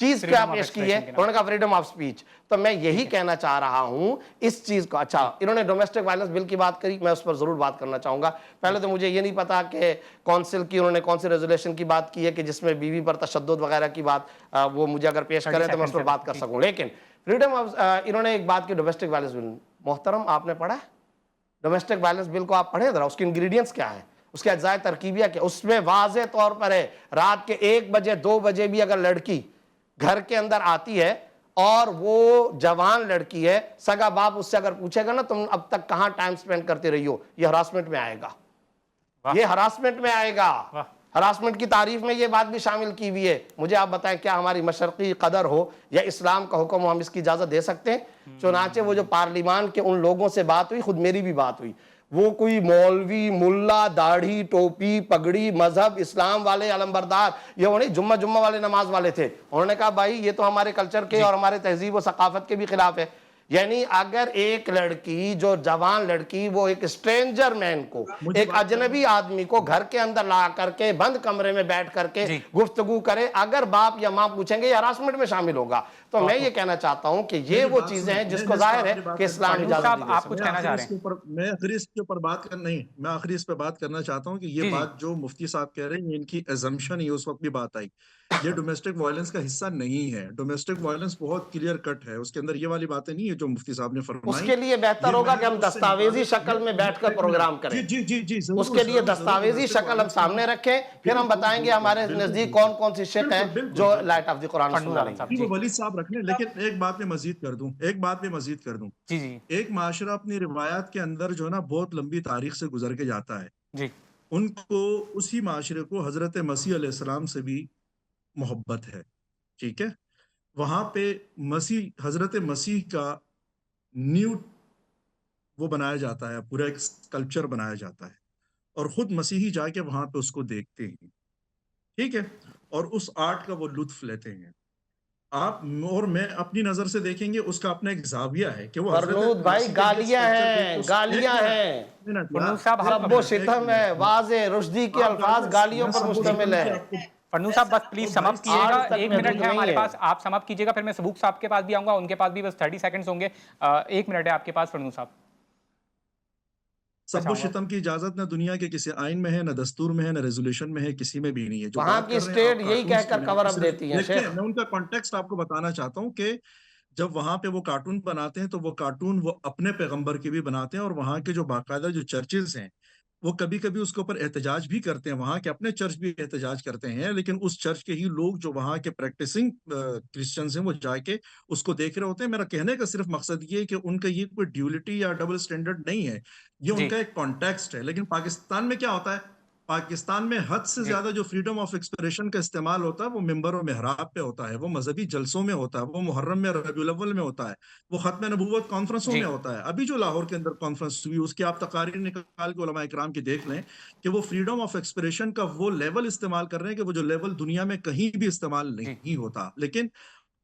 چیز کیا پیش کی ہے؟ انہوں نے کہا فریڈم آف سپیچ۔ تو میں یہی کہنا چاہ رہا ہوں اس چیز کو۔ اچھا، انہوں نے ڈومیسٹک وائلنس بل کی بات کری، میں اس پر ضرور بات کرنا چاہوں گا۔ پہلے تو مجھے یہ نہیں پتا کہ کونسل کی انہوں نے کون سی ریزولیشن کی بات کی ہے کہ جس میں بیوی پر تشدد وغیرہ کی بات، وہ مجھے اگر پیش کریں تو میں اس پر بات کر سکوں، لیکن فریڈم آف، انہوں نے ایک بات کی ڈومیسٹک وائلنس بل، محترم آپ نے پڑھا ہے ڈومیسٹک وائلنس بل کو؟ آپ پڑھیں ذرا، اس کے انگریڈینٹس کیا ہیں، اس کے اجزاء ترکیبیہ کیا؟ اس میں واضح طور پر ہے رات کے 1 بجے 2 بجے بھی اگر لڑکی گھر کے اندر آتی ہے اور وہ جوان لڑکی ہے، سگا باپ اس سے اگر پوچھے گا نا تم اب تک کہاں ٹائم سپینڈ کرتے رہی ہو، یہ ہراسمنٹ میں آئے گا، یہ ہراسمنٹ میں آئے گا۔ ہراسمنٹ کی تعریف میں یہ بات بھی شامل کی ہوئی ہے۔ مجھے آپ بتائیں کیا ہماری مشرقی قدر ہو یا اسلام کا حکم ہو، ہم اس کی اجازت دے سکتے ہیں؟ چنانچہ وہ جو پارلیمان کے ان لوگوں سے بات ہوئی، خود میری بھی بات ہوئی، وہ کوئی مولوی، ملا، داڑھی، ٹوپی، پگڑی، مذہب، اسلام والے علمبردار، یہ وہ نہیں جمعہ والے نماز والے تھے، انہوں نے کہا بھائی یہ تو ہمارے کلچر کے اور ہمارے تہذیب و ثقافت کے بھی خلاف ہے۔ یعنی اگر ایک لڑکی، جو جوان لڑکی، وہ ایک اسٹرینجر مین کو، ایک اجنبی آدمی کو گھر کے اندر لا کر کے بند کمرے میں بیٹھ کر کے گفتگو کرے، اگر باپ یا ماں پوچھیں گے یہ ہراسمنٹ میں شامل ہوگا۔ تو میں یہ کہنا چاہتا ہوں کہ یہ وہ چیزیں ہیں جس کو ظاہر ہے کہ اسلام اجازت نہیں دے آپ کچھ کہنا چاہ رہے ہیں؟ میں آخری اس کے اوپر بات میں آخری اس پہ بات کرنا چاہتا ہوں کہ یہ بات جو مفتی صاحب کہہ رہے ہیں، ان کی ایزمپشن ہی اس وقت بھی بات آئی، یہ ڈومیسٹک وائلنس کا حصہ نہیں ہے۔ ڈومیسٹک وائلنس بہت کلیئر کٹ ہے، اس کے اندر یہ والی باتیں نہیں ہے جو مفتی صاحب نے فرمائی۔ اس کے لیے بہتر ہوگا کہ ہم دستاویزی شکل میں بیٹھ کر پروگرام کریں، اس کے لیے دستاویزی شکل ہم سامنے رکھیں، پھر ہم بتائیں گے ہمارے نزدیک کون کون سی شق ہے جو لائٹ آف دی قرآن سننا رہی ہے۔ وہ ولید صاحب رکھ لیں، لیکن ایک بات میں مزید کر دوں، ایک معاشرہ اپنی روایات کے اندر جو ہے نا بہت لمبی تاریخ سے گزر کے جاتا ہے، ان کو اسی معاشرے کو حضرت مسیح علیہ السلام سے بھی محبت ہے، ٹھیک ہے؟ وہاں پہ حضرت مسیح کا نیو وہ بنایا جاتا ہے، پورا ایک کلچر بنایا جاتا ہے، اور خود مسیحی جا کے وہاں پہ اس کو دیکھتے ہیں، ٹھیک ہے، اور اس آرٹ کا وہ لطف لیتے ہیں۔ آپ اور میں اپنی نظر سے دیکھیں گے، اس کا اپنا ایک زاویہ ہے کہ وہ فرنود بھائی گالیاں ہیں، سب و شتم ہے، واضح رشدی کے الفاظ گالیوں پر مشتمل ہے۔ فرنود صاحب بس پلیز سم اپ کیجیے گا، 1 منٹ ہے ہمارے پاس، آپ سم اپ کیجیے گا، پھر میں سبوک صاحب کے پاس بھی آؤں گا، ان کے پاس بھی بس 30 سیکنڈز ہوں گے، 1 منٹ ہے آپ کے پاس فرنود صاحب۔ سب و شتم کی اجازت نہ دنیا کے کسی آئین میں ہے، نہ دستور میں ہے، نہ ریزولوشن میں ہے، کسی میں بھی نہیں ہے۔ وہاں کی اسٹیٹ یہی کہہ کر کور اپ دیتی ہیں۔ شیخ میں ان کا کانٹیکسٹ آپ کو بتانا چاہتا ہوں کہ جب وہاں پہ وہ کارٹون بناتے ہیں تو وہ کارٹون وہ اپنے پیغمبر کے بھی بناتے ہیں، اور وہاں کے جو باقاعدہ جو چرچز ہیں وہ کبھی کبھی اس کے اوپر احتجاج بھی کرتے ہیں، وہاں کے اپنے چرچ بھی احتجاج کرتے ہیں، لیکن اس چرچ کے ہی لوگ جو وہاں کے پریکٹسنگ کرسچنز ہیں وہ جا کے اس کو دیکھ رہے ہوتے ہیں۔ میرا کہنے کا صرف مقصد یہ ہے کہ ان کا یہ کوئی ڈیولٹی یا ڈبل سٹینڈرڈ نہیں ہے، یہ ان جی کا ایک کانٹیکسٹ ہے۔ لیکن پاکستان میں کیا ہوتا ہے؟ پاکستان میں حد سے جی زیادہ جو فریڈم آف ایکسپریشن کا استعمال ہوتا ہے وہ ممبر و محراب پہ ہوتا ہے، وہ مذہبی جلسوں میں ہوتا ہے، وہ محرم میں ربیع الاول میں ہوتا ہے، وہ ختم نبوت کانفرنسوں جی میں ہوتا ہے۔ ابھی جو لاہور کے اندر کانفرنس ہوئی اس کی آپ تقاریر نکال کے علماء اکرام کی دیکھ لیں کہ وہ فریڈم آف ایکسپریشن کا وہ لیول استعمال کر رہے ہیں کہ وہ جو لیول دنیا میں کہیں بھی استعمال جی نہیں ہوتا۔ لیکن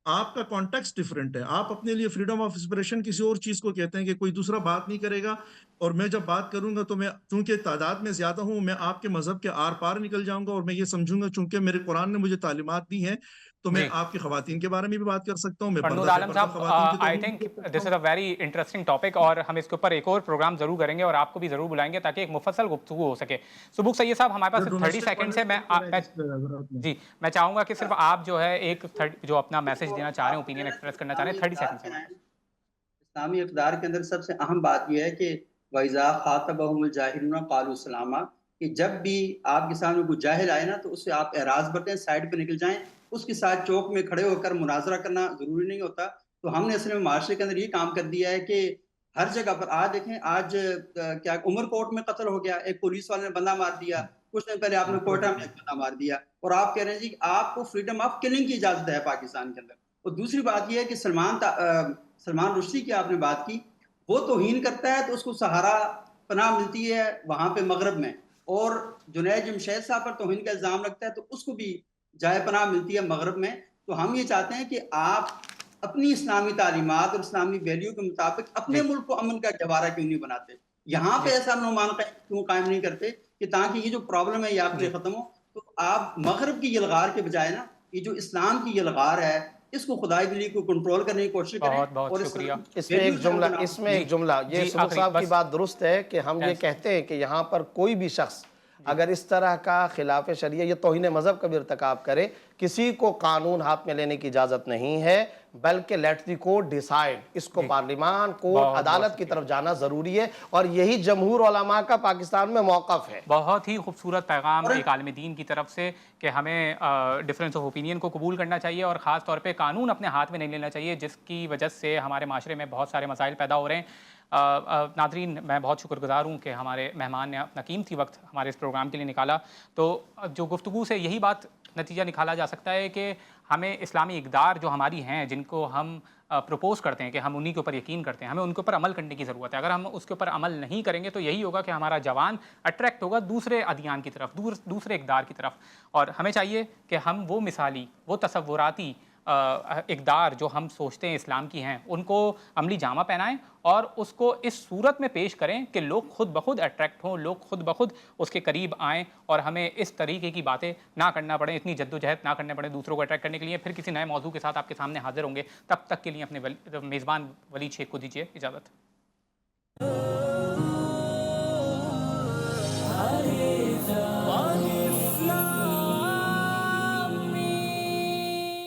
آپ کا کانٹیکسٹ ڈفرینٹ ہے، آپ اپنے لیے فریڈم آف ایکسپریشن کسی اور چیز کو کہتے ہیں کہ کوئی دوسرا بات نہیں کرے گا، اور میں جب بات کروں گا تو میں چونکہ تعداد میں زیادہ ہوں، میں آپ کے مذہب کے آر پار نکل جاؤں گا، اور میں یہ سمجھوں گا چونکہ میرے قرآن نے مجھے تعلیمات دی ہیں تو میں جی آپ کی خواتین کے بارے میں بھی بات کر سکتا ہوں، میں فرنود پردہ بے عالم پردہ صاحب، خواتین کی آئی توہین بھی تھنک کر سکتا دس ہوں۔ از اے ویری انٹرسٹنگ ٹاپک، اور ہم اس کے اوپر ایک اور پروگرام ضرور کریں گے اور آپ کو بھی ضرور بلائیں گے تاکہ ایک مفصل گفتگو ہو سکے۔ سبوک سید صاحب، ہمارے پاس 30 سیکنڈ ہے، جی میں چاہوں گا کہ صرف آپ جو ہے ایک جو اپنا میسج دینا چاہ رہے ہیں، اوپینین ایکسپریس کرنا چاہ رہے ہیں، 30 سیکنڈ سے ہمارے پاس۔ اسلامی اقدار کے اندر سب سے اہم بات یہ ہے کہ وَإِذَا خَاطَبَهُمُ الْجَاهِلُونَ قَالُوا سَلَامًا، کہ جب بھی آپ کے سامنے کوئی جاہل آئے نا تو اس سے آپ اعراض برتیں، سائڈ پہ نکل جائیں، اس کے ساتھ چوک میں کھڑے ہو کر مناظرہ کرنا ضروری نہیں ہوتا۔ تو ہم نے اصل میں معاشرے کے اندر یہ کام کر دیا ہے کہ ہر جگہ پر آج دیکھیں، آج کیا عمر کوٹ میں قتل ہو گیا، ایک پولیس والے نے بندہ مار دیا، کچھ دن پہلے آپ نے کوئٹہ میں ایک بندہ مار دیا، اور آپ کہہ رہے ہیں جی کہ آپ کو فریڈم آف کلنگ کی اجازت ہے پاکستان کے اندر۔ اور دوسری بات یہ ہے کہ سلمان رشدی کی آپ نے بات کی، وہ توہین کرتا ہے تو اس کو سہارا پناہ ملتی ہے وہاں پہ مغرب میں، اور جنید جمشید صاحب پر توہین کا الزام لگتا ہے تو اس کو بھی جائے پناہ ملتی ہے مغرب میں۔ تو ہم یہ چاہتے ہیں کہ آپ اپنی اسلامی تعلیمات اور اسلامی ویلیو کے مطابق اپنے جی ملک کو امن کا گہوارہ کیوں نہیں بناتے، یہاں پہ جی ایسا نعمان کیوں قائم نہیں کرتے کہ تاکہ یہ جو پرابلم ہے یہ آپ کے جی ختم ہو۔ تو آپ مغرب کی یلغار کے بجائے نا یہ جو اسلام کی یلغار ہے اس کو خدائی دلی کو کنٹرول کرنے کی کوشش کریں، بہت بہت اور شکریہ۔ اس میں ایک جی جملہ یہ جی سبک آخری صاحب کی بس بات درست ہے کہ ہم یہ کہتے ہیں کہ یہاں پر کوئی بھی شخص اگر اس طرح کا خلاف شریعہ یا توہین مذہب کا بھی ارتکاب کرے، کسی کو قانون ہاتھ میں لینے کی اجازت نہیں ہے، بلکہ لیٹ دی کورٹ ڈیسائیڈ، اس کو جی پارلیمان، کورٹ، بہت بہت عدالت کی شکریہ۔ طرف جانا ضروری ہے، اور یہی جمہور علماء کا پاکستان میں موقف ہے۔ بہت ہی خوبصورت پیغام اور ایک عالم دین کی طرف سے کہ ہمیں ڈفرینس آف اوپینین کو قبول کرنا چاہیے، اور خاص طور پہ قانون اپنے ہاتھ میں نہیں لینا چاہیے، جس کی وجہ سے ہمارے معاشرے میں بہت سارے مسائل پیدا ہو رہے ہیں۔ ناظرین، میں بہت شکر گزار ہوں کہ ہمارے مہمان نے اپنا قیمتی وقت ہمارے اس پروگرام کے لیے نکالا۔ تو جو گفتگو سے یہی بات نتیجہ نکالا جا سکتا ہے کہ ہمیں اسلامی اقدار جو ہماری ہیں، جن کو ہم پروپوز کرتے ہیں کہ ہم انہی کے اوپر یقین کرتے ہیں، ہمیں ان کے اوپر عمل کرنے کی ضرورت ہے۔ اگر ہم اس کے اوپر عمل نہیں کریں گے تو یہی ہوگا کہ ہمارا جوان اٹریکٹ ہوگا دوسرے ادیان کی طرف، دوسرے اقدار کی طرف، اور ہمیں چاہیے کہ ہم وہ مثالی، وہ تصوراتی اقدار جو ہم سوچتے ہیں اسلام کی ہیں، ان کو عملی جامہ پہنائیں اور اس کو اس صورت میں پیش کریں کہ لوگ خود بخود اٹریکٹ ہوں، لوگ خود بخود اس کے قریب آئیں، اور ہمیں اس طریقے کی باتیں نہ کرنا پڑیں، اتنی جد و جہد نہ کرنے پڑیں دوسروں کو اٹریکٹ کرنے کے لیے۔ پھر کسی نئے موضوع کے ساتھ آپ کے سامنے حاضر ہوں گے، تب تک کے لیے اپنے میزبان ولید شیخ کو دیجیے اجازت۔